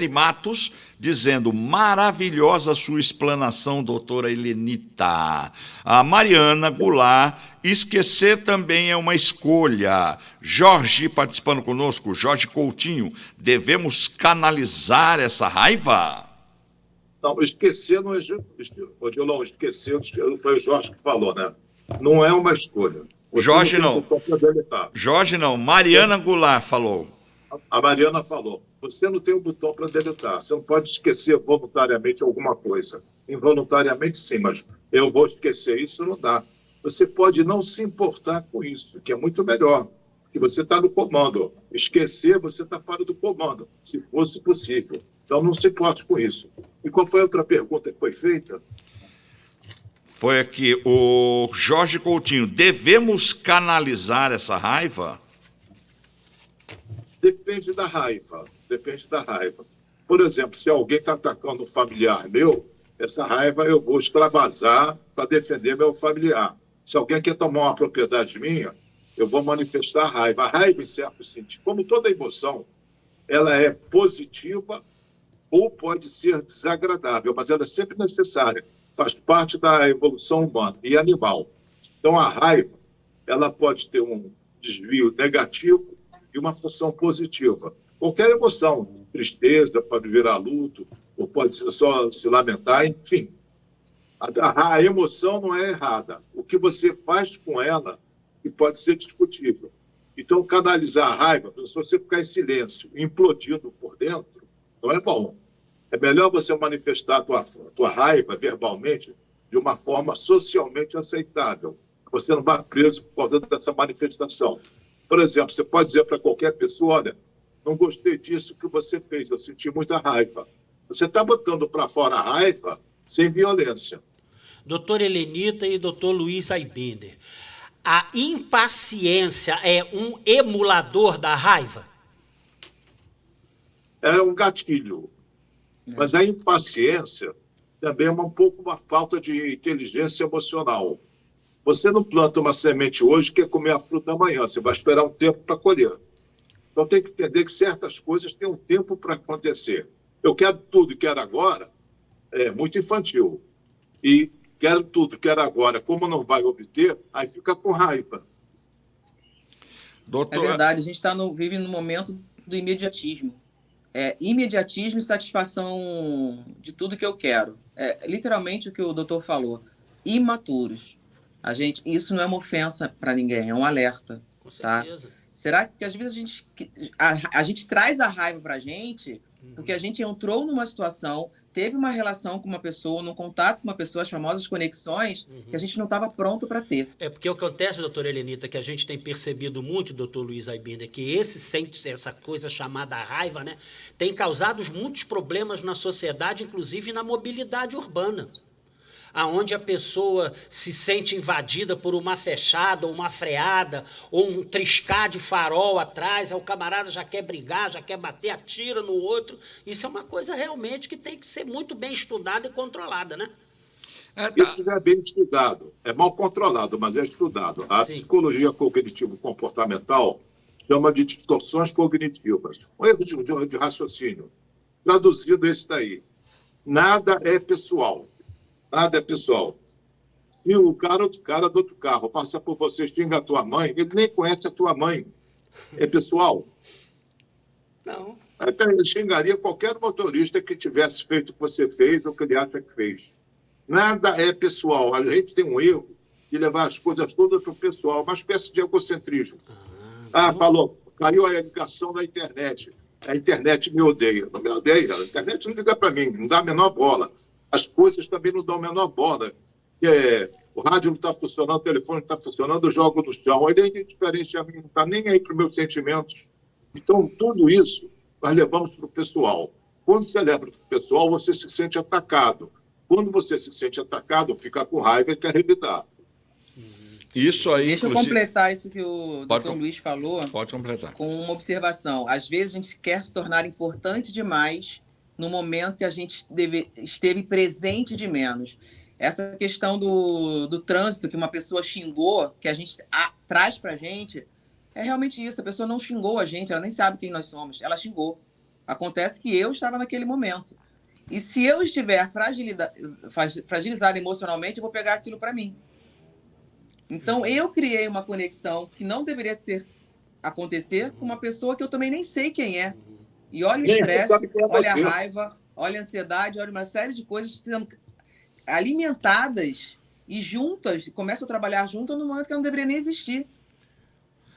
[SPEAKER 1] Matos, dizendo: maravilhosa sua explanação, doutora Helenita. A Mariana Goulart: esquecer também é uma escolha. Jorge participando conosco, Jorge Coutinho: devemos canalizar essa raiva?
[SPEAKER 2] Não, esquecer não é... Odilon, esquecer foi o Jorge que falou, né? Não é uma escolha.
[SPEAKER 1] Jorge não. Jorge não. Mariana Goulart falou.
[SPEAKER 2] A Mariana falou: você não tem um botão para deletar. Você não pode esquecer voluntariamente alguma coisa. Involuntariamente, sim, mas eu vou esquecer isso, não dá. Você pode não se importar com isso, que é muito melhor, que você está no comando. Esquecer, você está fora do comando, se fosse possível. Então, não se importe com isso. E qual foi a outra pergunta que foi feita?
[SPEAKER 1] Foi aqui, o Jorge Coutinho: devemos canalizar essa raiva?
[SPEAKER 2] Depende da raiva. Depende da raiva. Por exemplo, se alguém está atacando um familiar meu, essa raiva eu vou extravasar para defender meu familiar. Se alguém quer tomar uma propriedade minha, eu vou manifestar a raiva. A raiva, em certo sentido, como toda emoção, ela é positiva ou pode ser desagradável, mas ela é sempre necessária. Faz parte da evolução humana e animal. Então, a raiva, ela pode ter um desvio negativo e uma função positiva. Qualquer emoção, tristeza, pode virar luto, ou pode ser só se lamentar, enfim. A emoção não é errada. O que você faz com ela que pode ser discutível. Então, canalizar a raiva, se você ficar em silêncio, implodindo por dentro, não é bom. É melhor você manifestar a tua raiva verbalmente de uma forma socialmente aceitável. Você não vai preso por causa dessa manifestação. Por exemplo, você pode dizer para qualquer pessoa: olha, não gostei disso que você fez, eu senti muita raiva. Você está botando para fora a raiva sem violência.
[SPEAKER 3] Doutora Helenita e doutor Luiz Aibinder, a impaciência é um emulador da raiva?
[SPEAKER 2] É um gatilho. Mas a impaciência também é um pouco uma falta de inteligência emocional. Você não planta uma semente hoje e quer comer a fruta amanhã. Você vai esperar um tempo para colher. Então tem que entender que certas coisas têm um tempo para acontecer. Eu quero tudo e quero agora, é muito infantil. e quero tudo, quero agora. Como não vai obter, aí fica com raiva.
[SPEAKER 4] É verdade, a gente vive no momento do imediatismo. Imediatismo e satisfação de tudo que eu quero. É literalmente o que o doutor falou. Imaturos. Isso não é uma ofensa para ninguém, é um alerta.
[SPEAKER 3] Com certeza.
[SPEAKER 4] Tá? Será que às vezes a gente traz a raiva para a gente porque a gente entrou numa situação, teve uma relação com uma pessoa, num contato com uma pessoa, as famosas conexões, que a gente não estava pronto para ter.
[SPEAKER 3] Porque o que acontece, doutora Helenita, que a gente tem percebido muito, doutor Luiz Aibinder, que essa coisa chamada raiva, né, tem causado muitos problemas na sociedade, inclusive na mobilidade urbana, aonde a pessoa se sente invadida por uma fechada, ou uma freada, ou um triscar de farol atrás, aí o camarada já quer brigar, já quer bater, atira no outro. Isso é uma coisa realmente que tem que ser muito bem estudada e controlada, né?
[SPEAKER 2] Isso já é bem estudado. É mal controlado, mas é estudado. A psicologia cognitivo-comportamental chama de distorções cognitivas. Um erro de raciocínio. Traduzido esse daí. Nada é pessoal. Nada é pessoal. E o cara do outro carro passa por você, xinga a tua mãe, ele nem conhece a tua mãe. É pessoal?
[SPEAKER 3] Não.
[SPEAKER 2] Até ele xingaria qualquer motorista que tivesse feito o que você fez ou que ele acha que fez. Nada é pessoal. A gente tem um erro de levar as coisas todas para o pessoal, uma espécie de egocentrismo. Falou, caiu a ligação da internet. A internet me odeia. Não me odeia. A internet não liga para mim, não dá a menor bola. As coisas também não dão a menor bola. O rádio não está funcionando, o telefone não está funcionando, eu jogo no chão. Ele é indiferente a mim, não está nem aí para os meus sentimentos. Então, tudo isso nós levamos para o pessoal. Quando você leva para o pessoal, você se sente atacado. Quando você se sente atacado, fica com raiva e quer revidar.
[SPEAKER 1] Isso aí,
[SPEAKER 4] Deixa eu completar isso que o doutor Luiz falou.
[SPEAKER 1] Pode completar.
[SPEAKER 4] Com uma observação. Às vezes a gente quer se tornar importante demais no momento que a gente esteve presente de menos. Essa questão do trânsito, que uma pessoa xingou, que a gente traz para a gente, é realmente isso. A pessoa não xingou a gente, ela nem sabe quem nós somos. Ela xingou. Acontece que eu estava naquele momento. E se eu estiver fragilizado emocionalmente, eu vou pegar aquilo para mim. Então, eu criei uma conexão que não deveria acontecer com uma pessoa que eu também nem sei quem é. E olha o estresse, olha a raiva, olha a ansiedade, olha uma série de coisas sendo alimentadas e juntas, começam a trabalhar juntas no momento que não deveria nem existir.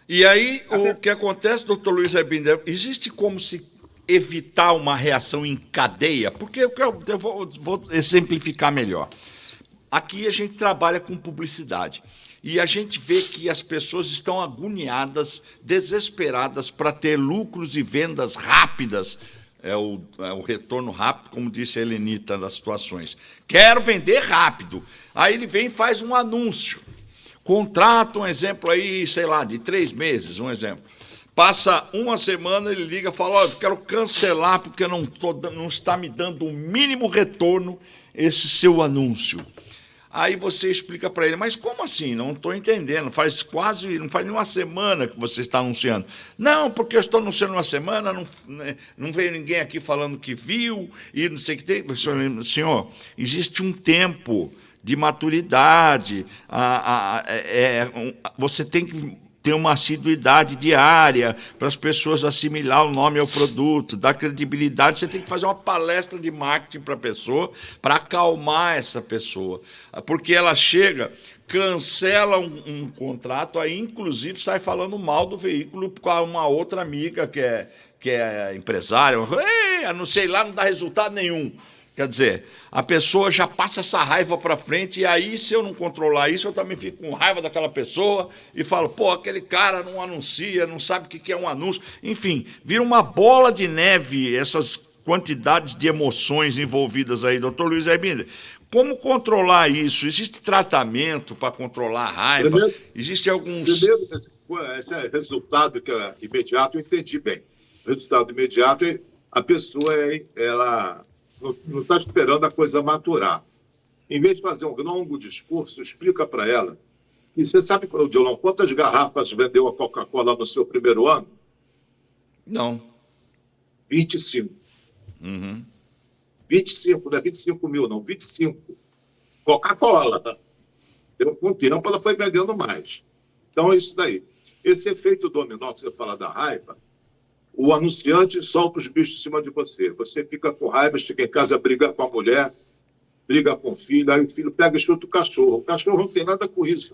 [SPEAKER 1] E aí, o que acontece, doutor Luiz Aibinder, existe como se evitar uma reação em cadeia? Porque eu vou exemplificar melhor. Aqui a gente trabalha com publicidade. E a gente vê que as pessoas estão agoniadas, desesperadas para ter lucros e vendas rápidas. É o retorno rápido, como disse a Helenita, das situações. Quero vender rápido. Aí ele vem e faz um anúncio. Contrata um exemplo aí, sei lá, de 3 meses, um exemplo. Passa uma semana, ele liga e fala, olha, eu quero cancelar porque não está me dando o mínimo retorno esse seu anúncio. Aí você explica para ele, mas como assim? Não estou entendendo, não faz nem uma semana que você está anunciando. Não, porque eu estou anunciando uma semana, não veio ninguém aqui falando que viu, e não sei o que tem. Senhor, existe um tempo de maturidade, você tem que ter uma assiduidade diária para as pessoas assimilar o nome ao produto, dar credibilidade. Você tem que fazer uma palestra de marketing para a pessoa, para acalmar essa pessoa. Porque ela chega, cancela um contrato, aí inclusive sai falando mal do veículo com uma outra amiga que é empresária. Não sei lá, não dá resultado nenhum. Quer dizer, a pessoa já passa essa raiva para frente, e aí, se eu não controlar isso, eu também fico com raiva daquela pessoa e falo, pô, aquele cara não anuncia, não sabe o que é um anúncio. Enfim, vira uma bola de neve essas quantidades de emoções envolvidas aí. Doutor Luiz Aibinder, como controlar isso? Existe tratamento para controlar a raiva?
[SPEAKER 2] Primeiro,
[SPEAKER 1] existe alguns...
[SPEAKER 2] Primeiro, esse resultado que é imediato, eu entendi bem. O resultado imediato é a pessoa, ela... não está esperando a coisa maturar. Em vez de fazer um longo discurso, explica para ela. E você sabe, Dilon, quantas garrafas vendeu a Coca-Cola no seu primeiro ano?
[SPEAKER 1] Não.
[SPEAKER 2] 25.
[SPEAKER 1] Uhum.
[SPEAKER 2] 25, não é 25 mil, não, 25. Coca-Cola. Com o tempo, ela foi vendendo mais. Então, é isso daí. Esse efeito dominó que você fala da raiva, o anunciante solta os bichos em cima de você. Você fica com raiva, chega em casa, briga com a mulher, briga com o filho, aí o filho pega e chuta o cachorro. O cachorro não tem nada com isso.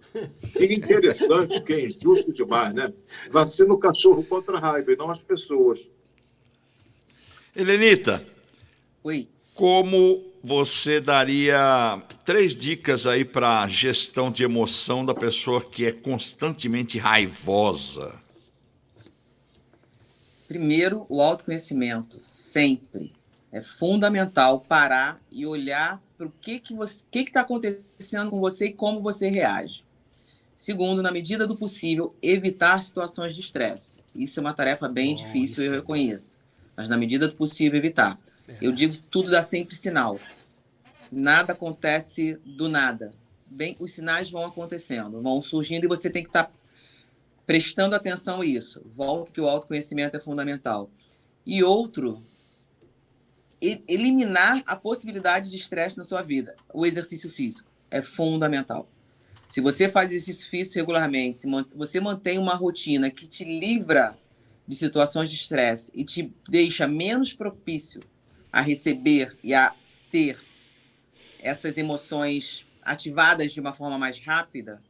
[SPEAKER 2] Que é interessante, que é injusto demais, né? Vacina o cachorro contra a raiva e não as pessoas.
[SPEAKER 1] Helenita,
[SPEAKER 4] Oi.
[SPEAKER 1] como você daria 3 dicas aí para gestão de emoção da pessoa que é constantemente raivosa?
[SPEAKER 4] Primeiro, o autoconhecimento, sempre. É fundamental parar e olhar para o que está acontecendo com você e como você reage. Segundo, na medida do possível, evitar situações de estresse. Isso é uma tarefa bem difícil, eu reconheço. Mas na medida do possível, evitar. Eu digo que tudo dá sempre sinal. Nada acontece do nada. Os sinais vão acontecendo, vão surgindo e você tem que estar prestando atenção a isso. Volto que o autoconhecimento é fundamental. E outro, eliminar a possibilidade de estresse na sua vida. O exercício físico é fundamental. Se você faz exercício físico regularmente, se você mantém uma rotina que te livra de situações de estresse e te deixa menos propício a receber e a ter essas emoções ativadas de uma forma mais rápida,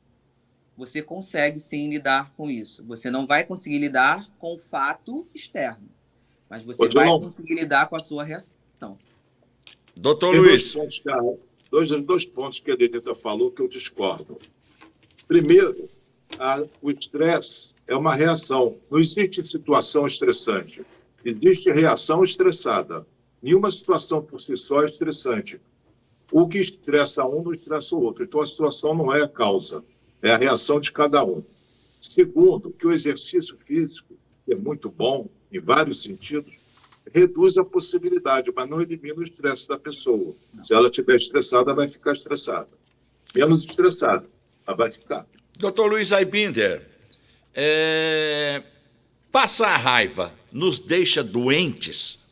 [SPEAKER 4] você consegue sim lidar com isso. Você não vai conseguir lidar com o fato externo, mas você vai conseguir lidar com a sua reação.
[SPEAKER 1] Doutor Luiz.
[SPEAKER 2] Dois pontos que a Helenita falou que eu discordo. Primeiro, o estresse é uma reação. Não existe situação estressante. Existe reação estressada. Nenhuma situação por si só é estressante. O que estressa um não estressa o outro. Então, a situação não é a causa. É a reação de cada um. Segundo, que o exercício físico, que é muito bom em vários sentidos, reduz a possibilidade, mas não elimina o estresse da pessoa. Se ela estiver estressada, vai ficar estressada. Menos estressada, ela vai ficar.
[SPEAKER 1] Doutor Luiz Aibinder, passar raiva nos deixa doentes?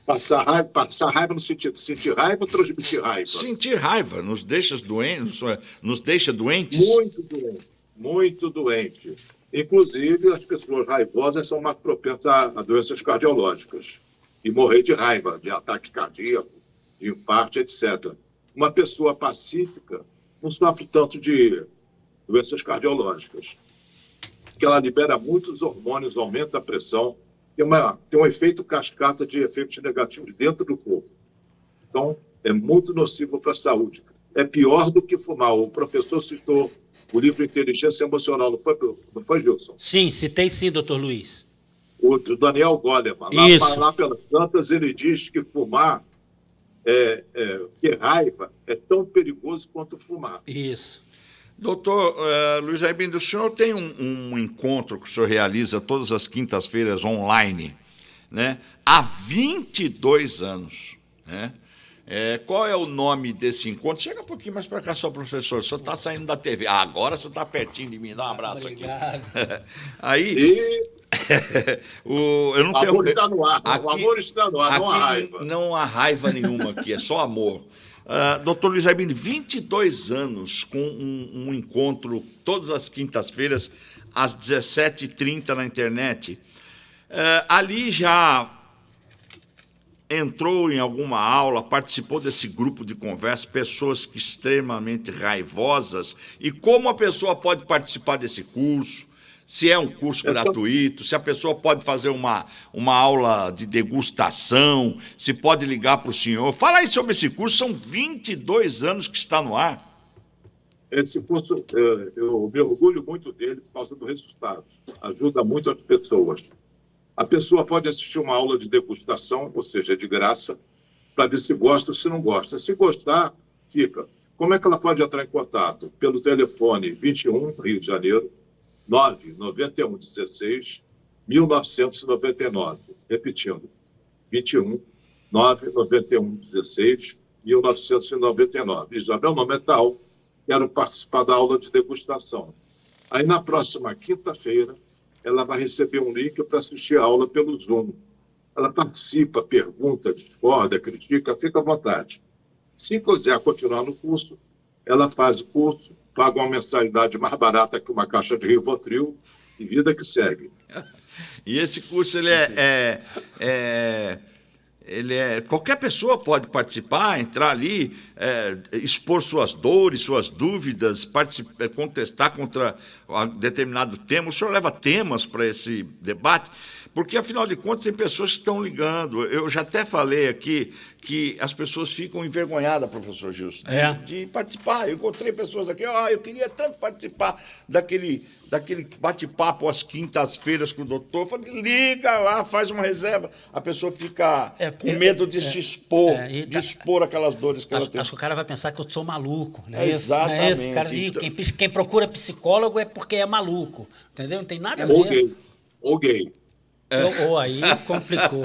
[SPEAKER 2] Passar raiva no sentido de sentir raiva ou transmitir raiva?
[SPEAKER 1] Sentir raiva nos deixa doentes?
[SPEAKER 2] Muito doente, muito doente. Inclusive, as pessoas raivosas são mais propensas a doenças cardiológicas e morrer de raiva, de ataque cardíaco, de infarto, etc. Uma pessoa pacífica não sofre tanto de doenças cardiológicas, porque ela libera muitos hormônios, aumenta a pressão, tem um efeito cascata de efeitos negativos dentro do corpo. Então, é muito nocivo para a saúde. É pior do que fumar. O professor citou o livro Inteligência Emocional, não foi, Gilson?
[SPEAKER 3] Sim, citei sim, doutor Luiz.
[SPEAKER 2] O Daniel Goleman. Lá pelas tantas, ele diz que fumar, que raiva, é tão perigoso quanto fumar.
[SPEAKER 3] Isso.
[SPEAKER 1] Doutor Luiz Aibinder, o senhor tem um encontro que o senhor realiza todas as quintas-feiras online, né? Há 22 anos, né? Qual é o nome desse encontro? Chega um pouquinho mais para cá, só, professor. O senhor está saindo da TV. Agora você está pertinho de mim. Dá um abraço aqui. Aí... eu não tenho...
[SPEAKER 2] amor está no ar. O amor está no ar, não há raiva.
[SPEAKER 1] Não há raiva nenhuma aqui, é só amor. Doutor Luiz Aibinder, 22 anos com um encontro todas as quintas-feiras, às 17h30 na internet. Ali já entrou em alguma aula, participou desse grupo de conversa, pessoas que extremamente raivosas, e como a pessoa pode participar desse curso? Se é um curso gratuito, se a pessoa pode fazer uma aula de degustação, se pode ligar para o senhor. Fala aí sobre esse curso, são 22 anos que está no ar.
[SPEAKER 2] Esse curso, eu me orgulho muito dele por causa do resultado. Ajuda muito as pessoas. A pessoa pode assistir uma aula de degustação, ou seja, de graça, para ver se gosta ou se não gosta. Se gostar, fica. Como é que ela pode entrar em contato? Pelo telefone 21, Rio de Janeiro, 991 16 1999. Repetindo, 21 991 16 1999. Isabel, nome é tal, quero participar da aula de degustação. Aí, na próxima quinta-feira, ela vai receber um link para assistir a aula pelo Zoom. Ela participa, pergunta, discorda, critica, fica à vontade. Se quiser continuar no curso, ela faz o curso, paga uma mensalidade mais barata que uma caixa de Rivotril e vida que segue.
[SPEAKER 1] E esse curso, qualquer pessoa pode participar, entrar ali, expor suas dores, suas dúvidas, contestar contra determinado tema. O senhor leva temas para esse debate? Porque, afinal de contas, tem pessoas que estão ligando. Eu já até falei aqui que as pessoas ficam envergonhadas, professor Gilson, de participar. Eu encontrei pessoas aqui, eu queria tanto participar daquele bate-papo às quintas-feiras com o doutor. Eu falei, liga lá, faz uma reserva. A pessoa fica com medo de se expor, de expor aquelas dores que ela tem.
[SPEAKER 3] Acho que o cara vai pensar que eu sou maluco, né?
[SPEAKER 1] Exatamente.
[SPEAKER 3] Não é cara, quem procura psicólogo é porque é maluco, entendeu? Não tem nada a ver.
[SPEAKER 2] Ou gay.
[SPEAKER 3] Ou aí complicou.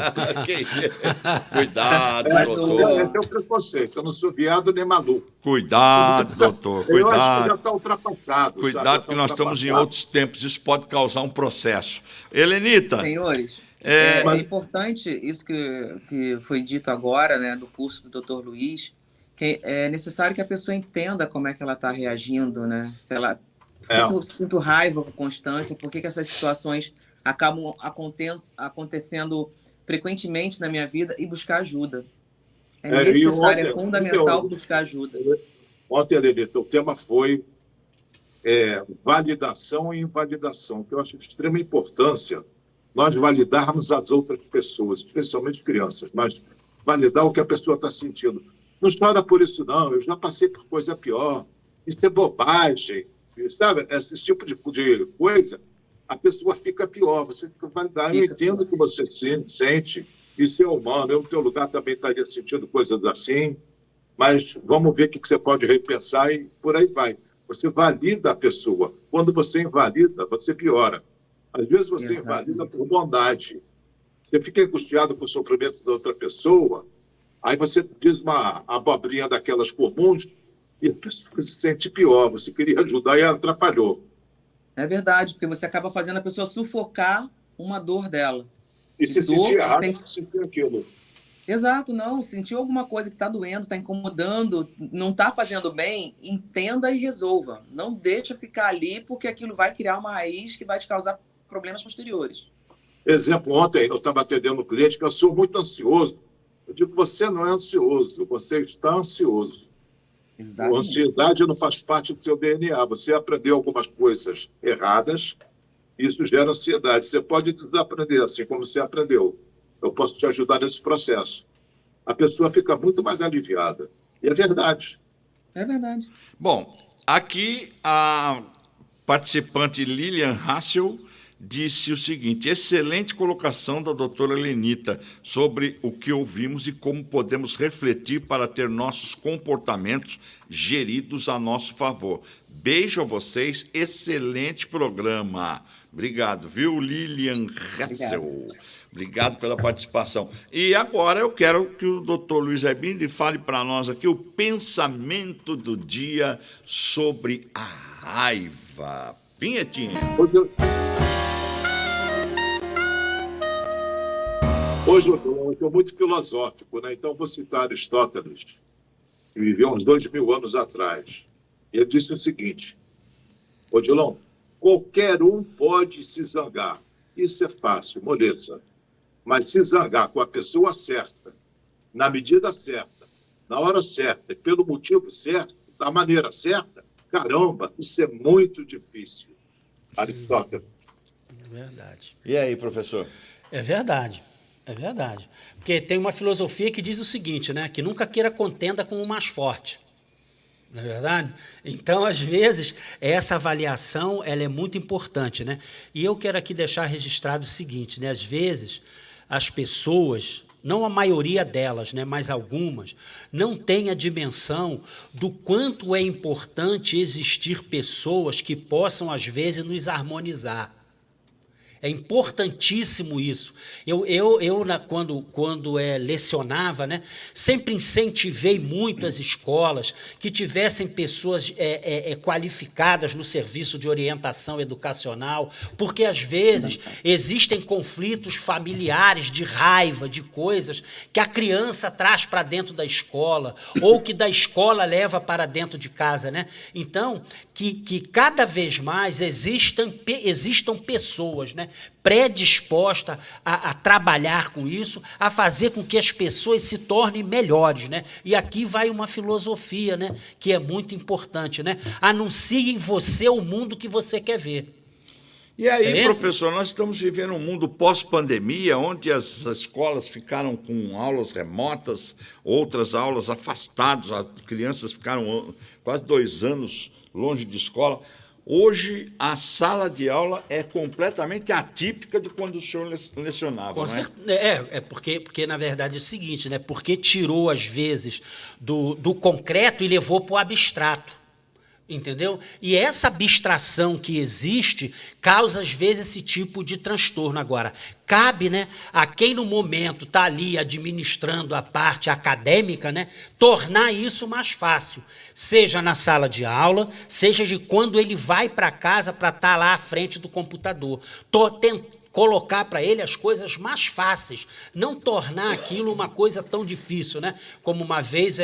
[SPEAKER 1] Cuidado, doutor.
[SPEAKER 2] É o preconceito. Eu não sou viado nem maluco.
[SPEAKER 1] Cuidado, doutor. Cuidado.
[SPEAKER 2] Eu acho que já está ultrapassado.
[SPEAKER 1] Cuidado, que nós estamos em outros tempos. Isso pode causar um processo. Helenita.
[SPEAKER 4] Senhores, é importante isso que foi dito agora, né, do curso do Dr. Luiz, que é necessário que a pessoa entenda como é que ela está reagindo, né? Se ela, por que eu sinto raiva com constância, por que essas situações acabam acontecendo frequentemente na minha vida, e buscar ajuda. É necessário, é fundamental buscar ajuda.
[SPEAKER 2] Ontem, Helenita, o tema foi validação e invalidação, que eu acho de extrema importância nós validarmos as outras pessoas, especialmente crianças, mas validar o que a pessoa está sentindo. Não chora por isso, não. Eu já passei por coisa pior. Isso é bobagem. Sabe? Esse tipo de coisa, a pessoa fica pior. Você tem que validar. Eu entendo o que você sente. Isso é humano. Eu, no teu lugar, também estaria sentindo coisas assim. Mas vamos ver o que você pode repensar e por aí vai. Você valida a pessoa. Quando você invalida, você piora. Às vezes você invalida por bondade. Você fica angustiado com o sofrimento da outra pessoa, aí você diz uma abobrinha daquelas comuns e a pessoa se sente pior. Você queria ajudar e atrapalhou.
[SPEAKER 4] É verdade, porque você acaba fazendo a pessoa sufocar uma dor dela.
[SPEAKER 2] E se sentir errado, sentir aquilo.
[SPEAKER 4] Exato, não. Sentiu alguma coisa que está doendo, está incomodando, não está fazendo bem, entenda e resolva. Não deixa ficar ali, porque aquilo vai criar uma raiz que vai te causar problemas posteriores.
[SPEAKER 2] Exemplo, ontem eu estava atendendo um cliente que eu sou muito ansioso. Eu digo, você não é ansioso, você está ansioso.
[SPEAKER 4] Exatamente.
[SPEAKER 2] A ansiedade não faz parte do seu DNA. Você aprendeu algumas coisas erradas, isso gera ansiedade. Você pode desaprender, assim como você aprendeu. Eu posso te ajudar nesse processo. A pessoa fica muito mais aliviada. E é verdade.
[SPEAKER 4] É verdade.
[SPEAKER 1] Bom, aqui a participante Lilian Hassel disse o seguinte: excelente colocação da doutora Helenita sobre o que ouvimos e como podemos refletir para ter nossos comportamentos geridos a nosso favor. Beijo a vocês, excelente programa. Obrigado, viu, Lilian Hassel? Obrigado pela participação. E agora eu quero que o doutor Luiz Aibindir fale para nós aqui o pensamento do dia sobre a raiva. Vinhetinha.
[SPEAKER 2] Hoje eu estou muito filosófico, né? Então vou citar Aristóteles, que viveu uns 2000 anos atrás. Ele disse o seguinte: Odilon, qualquer um pode se zangar. Isso é fácil, moleza. Mas se zangar com a pessoa certa, na medida certa, na hora certa, pelo motivo certo, da maneira certa, caramba, isso é muito difícil. Aristóteles.
[SPEAKER 3] É verdade.
[SPEAKER 1] E aí, professor?
[SPEAKER 3] É verdade. É verdade. Porque tem uma filosofia que diz o seguinte, né? Que nunca queira contenda com o mais forte. Não é verdade? Então, às vezes, essa avaliação ela é muito importante, né? E eu quero aqui deixar registrado o seguinte, né? Às vezes, as pessoas, não a maioria delas, né? Mas algumas, não têm a dimensão do quanto é importante existir pessoas que possam, às vezes, nos harmonizar. É importantíssimo isso. Quando lecionava, né, sempre incentivei muito as escolas que tivessem pessoas qualificadas no serviço de orientação educacional, porque, às vezes, existem conflitos familiares de raiva, de coisas que a criança traz para dentro da escola, ou que da escola leva para dentro de casa, né? Então, que cada vez mais existam pessoas, né, predispostas a trabalhar com isso, a fazer com que as pessoas se tornem melhores, né? E aqui vai uma filosofia, né, que é muito importante, né? Anuncie em você o mundo que você quer ver.
[SPEAKER 1] E aí, professor, nós estamos vivendo um mundo pós-pandemia, onde as escolas ficaram com aulas remotas, outras aulas afastadas, as crianças ficaram quase 2 anos longe de escola. Hoje, a sala de aula é completamente atípica de quando o senhor lecionava, não é?
[SPEAKER 3] Porque, na verdade, é o seguinte, né? Porque tirou, às vezes, do concreto e levou para o abstrato. Entendeu? E essa abstração que existe causa, às vezes, esse tipo de transtorno. Agora, cabe, né, a quem no momento está ali administrando a parte acadêmica, né, tornar isso mais fácil, seja na sala de aula, seja de quando ele vai para casa para estar lá à frente do computador. Colocar para ele as coisas mais fáceis, não tornar aquilo uma coisa tão difícil, né? Como uma vez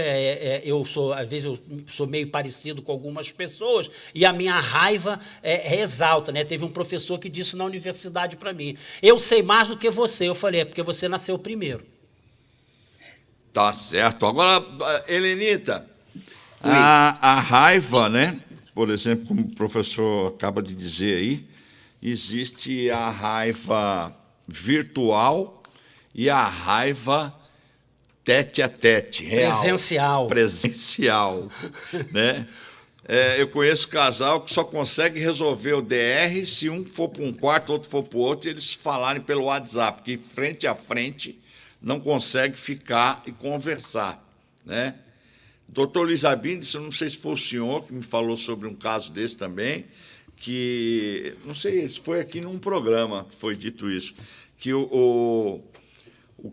[SPEAKER 3] eu sou meio parecido com algumas pessoas e a minha raiva exalta, né? Teve um professor que disse na universidade para mim: eu sei mais do que você. Eu falei: é porque você nasceu primeiro.
[SPEAKER 1] Tá certo. Agora, Helenita, a raiva, né? Por exemplo, como o professor acaba de dizer aí, existe a raiva virtual e a raiva tete-a-tete, real. Presencial. Né? Eu conheço casal que só consegue resolver o DR se um for para um quarto, outro for para o outro, e eles falarem pelo WhatsApp, que frente a frente não consegue ficar e conversar. Né? Doutor Luiz Abindes, eu não sei se foi o senhor que me falou sobre um caso desse também, que, não sei se foi aqui num programa que foi dito isso, que o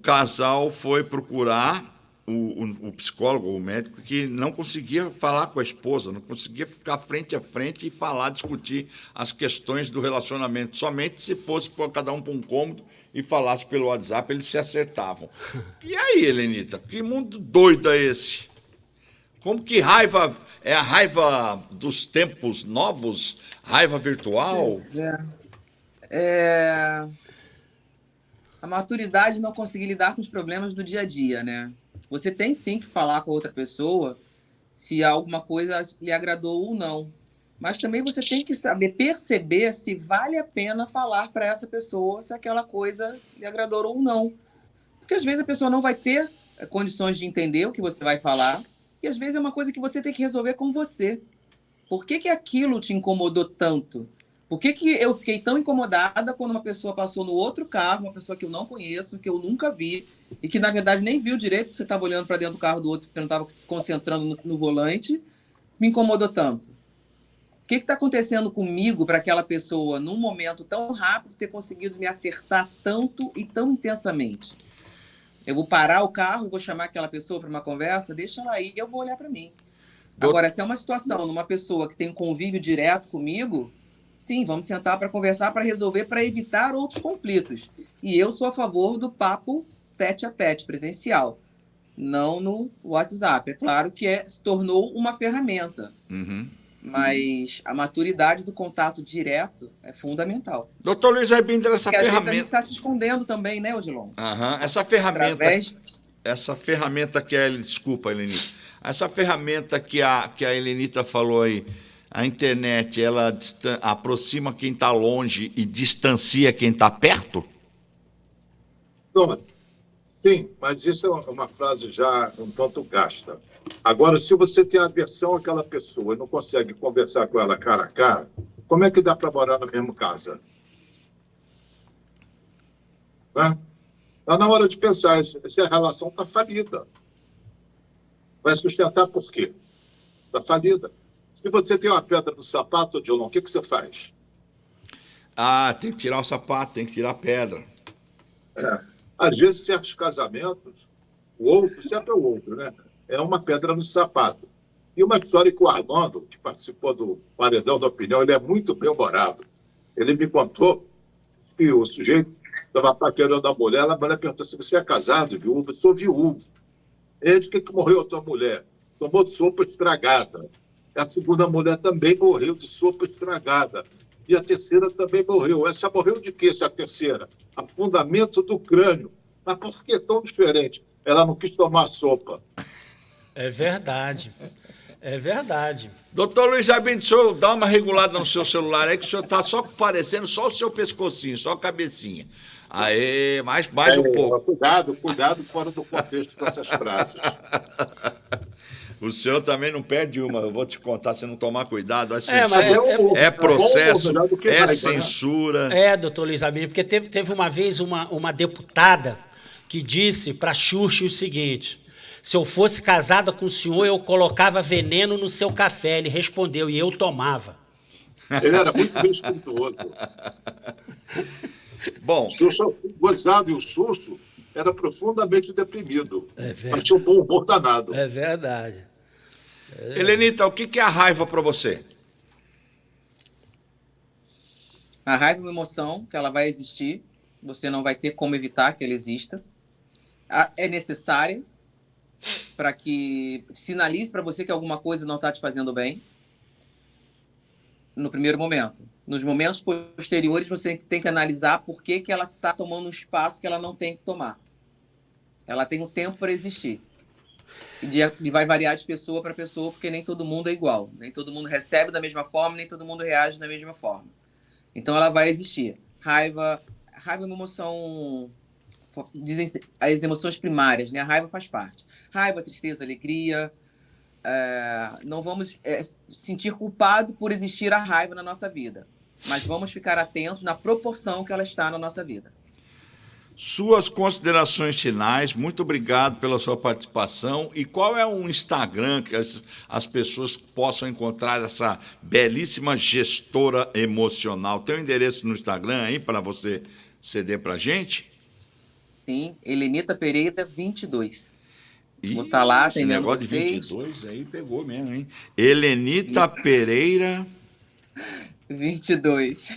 [SPEAKER 1] casal foi procurar o psicólogo, o médico, que não conseguia falar com a esposa, não conseguia ficar frente a frente e falar, discutir as questões do relacionamento. Somente se fosse por cada um para um cômodo e falasse pelo WhatsApp, eles se acertavam. E aí, Helenita, que mundo doido é esse? Como que raiva é a raiva dos tempos novos? Raiva virtual?
[SPEAKER 4] Pois a maturidade não conseguir lidar com os problemas do dia a dia, né? Você tem sim que falar com a outra pessoa se alguma coisa lhe agradou ou não. Mas também você tem que saber perceber se vale a pena falar para essa pessoa se aquela coisa lhe agradou ou não. Porque às vezes a pessoa não vai ter condições de entender o que você vai falar, e às vezes é uma coisa que você tem que resolver com você. Por que aquilo te incomodou tanto? Por que eu fiquei tão incomodada quando uma pessoa passou no outro carro, uma pessoa que eu não conheço, que eu nunca vi, e que, na verdade, nem viu direito, porque você estava olhando para dentro do carro do outro, você não estava se concentrando no volante, me incomodou tanto? O que está acontecendo comigo para aquela pessoa, num momento tão rápido, ter conseguido me acertar tanto e tão intensamente? Eu vou parar o carro, vou chamar aquela pessoa para uma conversa, deixa ela aí e eu vou olhar para mim. Agora, se é uma situação numa pessoa que tem um convívio direto comigo, sim, vamos sentar para conversar, para resolver, para evitar outros conflitos. E eu sou a favor do papo tete-a-tete, presencial, não no WhatsApp. É claro que se tornou uma ferramenta, mas a maturidade do contato direto é fundamental.
[SPEAKER 1] Doutor Luiz Aibinder, essa
[SPEAKER 4] porque
[SPEAKER 1] ferramenta...
[SPEAKER 4] às vezes a gente está se escondendo também, né, Odilon?
[SPEAKER 1] Essa ferramenta... Essa ferramenta que desculpa, Helenita. Essa ferramenta que a Helenita falou aí, a internet, ela aproxima quem está longe e distancia quem está perto?
[SPEAKER 2] Sim, mas isso é uma frase já um tanto gasta. Agora, se você tem aversão àquela pessoa e não consegue conversar com ela cara a cara, como é que dá para morar na mesma casa? Né? Está na hora de pensar, se a relação está falida. Vai sustentar por quê? Está falida. Se você tem uma pedra no sapato, Odilon, o que você faz?
[SPEAKER 1] Ah, tem que tirar o sapato, tem que tirar a pedra.
[SPEAKER 2] Às vezes, certos casamentos, o outro, sempre é o outro, né? É uma pedra no sapato. E uma história que o Armando, que participou do Paredão da Opinião, ele é muito bem-humorado. Ele me contou que o sujeito estava paquerando a mulher perguntou se você é casado, viúvo? Eu sou viúvo. Ele disse, que morreu a tua mulher? Tomou sopa estragada. A segunda mulher também morreu de sopa estragada. E a terceira também morreu. Essa morreu de quê, essa terceira? Afundamento do crânio. Mas por que tão diferente? Ela não quis tomar sopa.
[SPEAKER 3] É verdade. É verdade.
[SPEAKER 1] Doutor Luiz Albino, o senhor dá uma regulada no seu celular aí, que o senhor está só parecendo só o seu pescocinho, só a cabecinha. Aê, mais um pouco.
[SPEAKER 2] Cuidado fora do contexto com essas frases.
[SPEAKER 1] O senhor também não perde uma, eu vou te contar, se não tomar cuidado,
[SPEAKER 3] É
[SPEAKER 1] processo, é censura.
[SPEAKER 3] É, doutor Luiz Albino, porque teve uma vez uma deputada que disse para a Xuxa o seguinte: se eu fosse casada com o senhor, eu colocava veneno no seu café. Ele respondeu, e eu tomava.
[SPEAKER 2] Ele era muito respeitoso.
[SPEAKER 1] Bom,
[SPEAKER 2] gozado, e o Xuxo era profundamente deprimido. Mas tinha um bom humor danado.
[SPEAKER 3] É verdade.
[SPEAKER 1] Helenita, o que é a raiva para você?
[SPEAKER 4] A raiva é uma emoção que ela vai existir. Você não vai ter como evitar que ela exista. É necessária para que sinalize para você que alguma coisa não está te fazendo bem. No primeiro momento. Nos momentos posteriores, você tem que analisar por que ela está tomando um espaço que ela não tem que tomar. Ela tem um tempo para existir. E vai variar de pessoa para pessoa, porque nem todo mundo é igual. Nem todo mundo recebe da mesma forma, nem todo mundo reage da mesma forma. Então, ela vai existir. Raiva é uma emoção... Dizem as emoções primárias, né? A raiva faz parte. Raiva, tristeza, alegria... não vamos sentir culpado por existir a raiva na nossa vida, mas vamos ficar atentos na proporção que ela está na nossa vida.
[SPEAKER 1] Suas considerações finais, muito obrigado pela sua participação. E qual é o Instagram que as pessoas possam encontrar essa belíssima gestora emocional? Tem um endereço no Instagram aí para você ceder para a gente?
[SPEAKER 4] Sim, Helenita Pereira 22. Vou estar lá atendendo
[SPEAKER 1] negócio
[SPEAKER 4] vocês.
[SPEAKER 1] de 22 aí pegou mesmo, hein? Helenita Pereira
[SPEAKER 4] 22.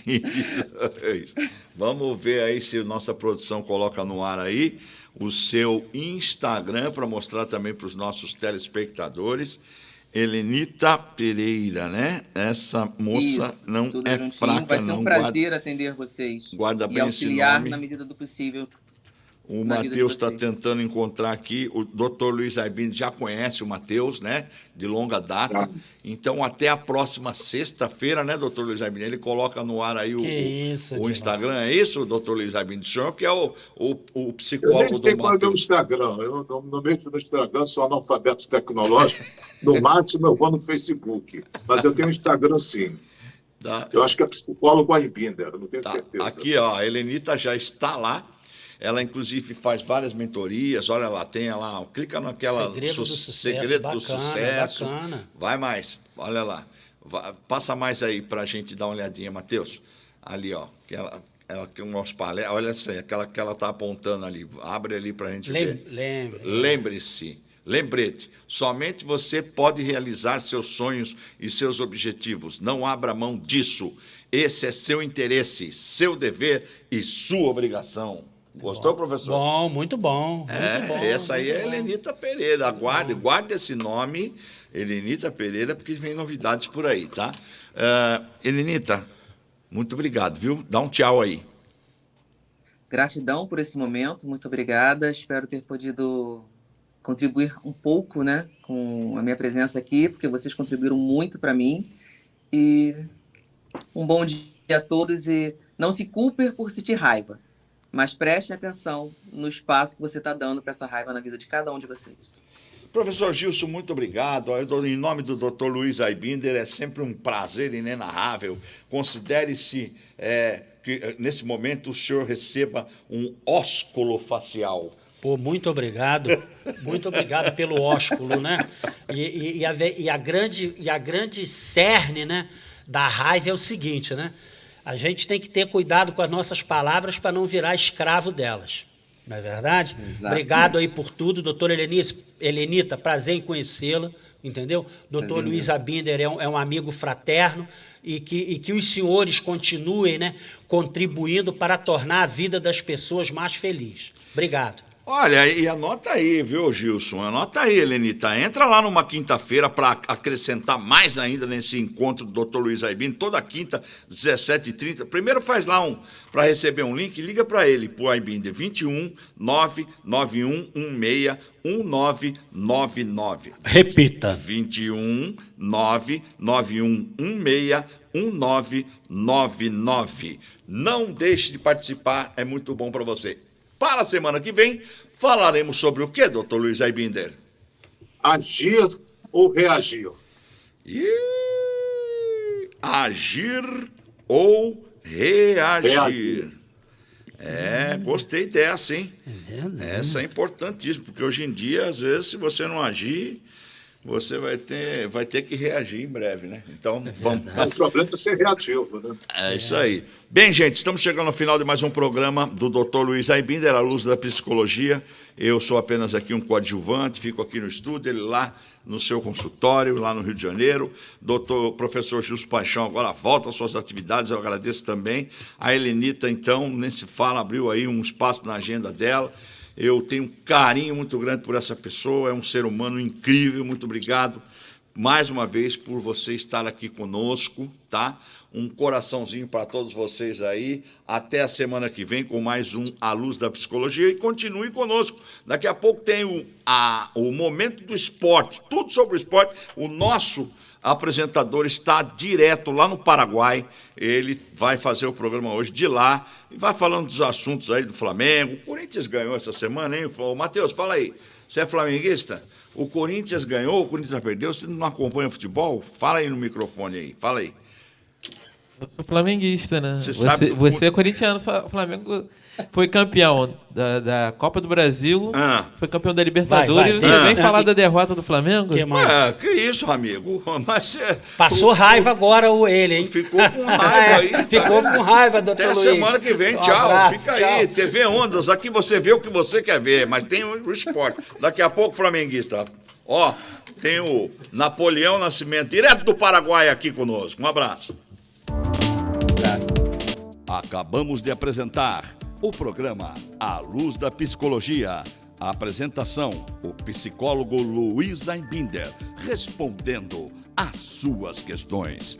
[SPEAKER 1] Vamos ver aí se nossa produção coloca no ar aí o seu Instagram para mostrar também para os nossos telespectadores. Helenita Pereira, né? Essa moça
[SPEAKER 4] Isso,
[SPEAKER 1] não é fraca, não.
[SPEAKER 4] Vai ser um prazer atender vocês.
[SPEAKER 1] Guarda bem esse
[SPEAKER 4] auxiliar
[SPEAKER 1] nome.
[SPEAKER 4] Na medida do possível.
[SPEAKER 1] O Matheus está tentando encontrar aqui. O doutor Luiz Albino já conhece o Matheus, né? De longa data.
[SPEAKER 2] Ah.
[SPEAKER 1] Então, até a próxima sexta-feira, né, doutor Luiz Albino? Ele coloca no ar aí o Instagram. É isso, doutor Luiz Albino? O senhor que é o psicólogo do
[SPEAKER 2] Matheus. Eu Instagram. Eu não mexo no Instagram, sou analfabeto tecnológico. No máximo, eu vou no Facebook. Mas eu tenho Instagram, sim.
[SPEAKER 1] Tá.
[SPEAKER 2] Eu acho que é psicólogo Aibinder, não tenho certeza.
[SPEAKER 1] Aqui, ó, a Helenita já está lá. Ela, inclusive, faz várias mentorias. Olha lá, tem lá, clica naquela Segredo do Sucesso.
[SPEAKER 3] Bacana.
[SPEAKER 1] Vai mais, olha lá. Passa mais aí para a gente dar uma olhadinha, Matheus. Ali, ó, ela tem umas palestras. Olha essa aí, aquela que ela está apontando ali. Abre ali para a gente ver. Lembre-se. Lembrete, somente você pode realizar seus sonhos e seus objetivos. Não abra mão disso. Esse é seu interesse, seu dever e sua obrigação. Gostou, professor?
[SPEAKER 3] Bom, muito bom.
[SPEAKER 1] Essa aí é Helenita Pereira. Guarde esse nome, Helenita Pereira, porque vem novidades por aí, tá? Helenita, muito obrigado, viu? Dá um tchau aí.
[SPEAKER 4] Gratidão por esse momento, muito obrigada. Espero ter podido contribuir um pouco, né, com a minha presença aqui, porque vocês contribuíram muito para mim. E um bom dia a todos e não se culpem por sentir raiva. Mas prestem atenção no espaço que você está dando para essa raiva na vida de cada um de vocês.
[SPEAKER 1] Professor Gilson, muito obrigado. Em nome do Dr. Luiz Aibinder, é sempre um prazer inenarrável. Considere-se que, nesse momento, o senhor receba um ósculo facial.
[SPEAKER 3] Pô, muito obrigado. Muito obrigado pelo ósculo, né? E a grande cerne, né, da raiva é o seguinte, né? a gente tem que ter cuidado com as nossas palavras para não virar escravo delas. Não é verdade?
[SPEAKER 4] Exato.
[SPEAKER 3] Obrigado aí por tudo, doutora Helenita, prazer em conhecê-la, entendeu? Doutor Luiz Abinder é um amigo fraterno e que os senhores continuem, né, contribuindo para tornar a vida das pessoas mais feliz. Obrigado.
[SPEAKER 1] Olha, e anota aí, viu, Gilson? Anota aí, Helenita. Entra lá numa quinta-feira para acrescentar mais ainda nesse encontro do Dr. Luiz Aibinder, toda quinta, 17h30. Primeiro faz lá para receber um link, liga para ele, pro Aibinder, 21 99116 1999.
[SPEAKER 3] Repita.
[SPEAKER 1] 21 99116 1999. Não deixe de participar, é muito bom para você. Para a semana que vem, falaremos sobre o que, doutor Luiz Aibinder?
[SPEAKER 2] Agir ou reagir?
[SPEAKER 1] Agir ou reagir. Gostei dessa, hein? Essa é importantíssima, porque hoje em dia, às vezes, se você não agir, você vai ter que reagir em breve, né? Então, vamos.
[SPEAKER 2] O problema é ser reativo, né?
[SPEAKER 1] É isso aí. Bem, gente, estamos chegando ao final de mais um programa do Dr. Luiz Aibinder, à luz da psicologia. Eu sou apenas aqui um coadjuvante, fico aqui no estúdio, ele lá no seu consultório, lá no Rio de Janeiro. Professor Gilson Paixão agora volta às suas atividades, eu agradeço também. A Helenita, então, nem se fala, abriu aí um espaço na agenda dela. Eu tenho um carinho muito grande por essa pessoa, é um ser humano incrível, muito obrigado mais uma vez por você estar aqui conosco, tá? Um coraçãozinho para todos vocês aí. Até a semana que vem com mais um A Luz da Psicologia e continue conosco. Daqui a pouco tem o Momento do Esporte, tudo sobre o esporte. O nosso apresentador está direto lá no Paraguai. Ele vai fazer o programa hoje de lá e vai falando dos assuntos aí do Flamengo. O Corinthians ganhou essa semana, hein? Matheus, fala aí. Você é flamenguista? O Corinthians ganhou, o Corinthians perdeu? Você não acompanha futebol? Fala aí no microfone aí, fala aí.
[SPEAKER 5] Eu sou flamenguista, né?
[SPEAKER 1] Você
[SPEAKER 5] é corintiano, o Flamengo foi campeão da Copa do Brasil, foi campeão da Libertadores. E você vem falar da derrota do Flamengo?
[SPEAKER 1] Que isso, amigo? Mas
[SPEAKER 3] passou raiva agora ele, hein?
[SPEAKER 1] Ficou com raiva aí.
[SPEAKER 3] Ficou com raiva, doutor Luiz.
[SPEAKER 1] Até semana que vem, tchau. Abraço, fica tchau. Aí, TV Ondas, aqui você vê o que você quer ver, mas tem o esporte. Daqui a pouco, flamenguista. Ó, tem o Napoleão Nascimento, direto do Paraguai aqui conosco. Um abraço. Acabamos de apresentar o programa A Luz da Psicologia. A apresentação, o psicólogo Luiz Aibinder, respondendo às suas questões.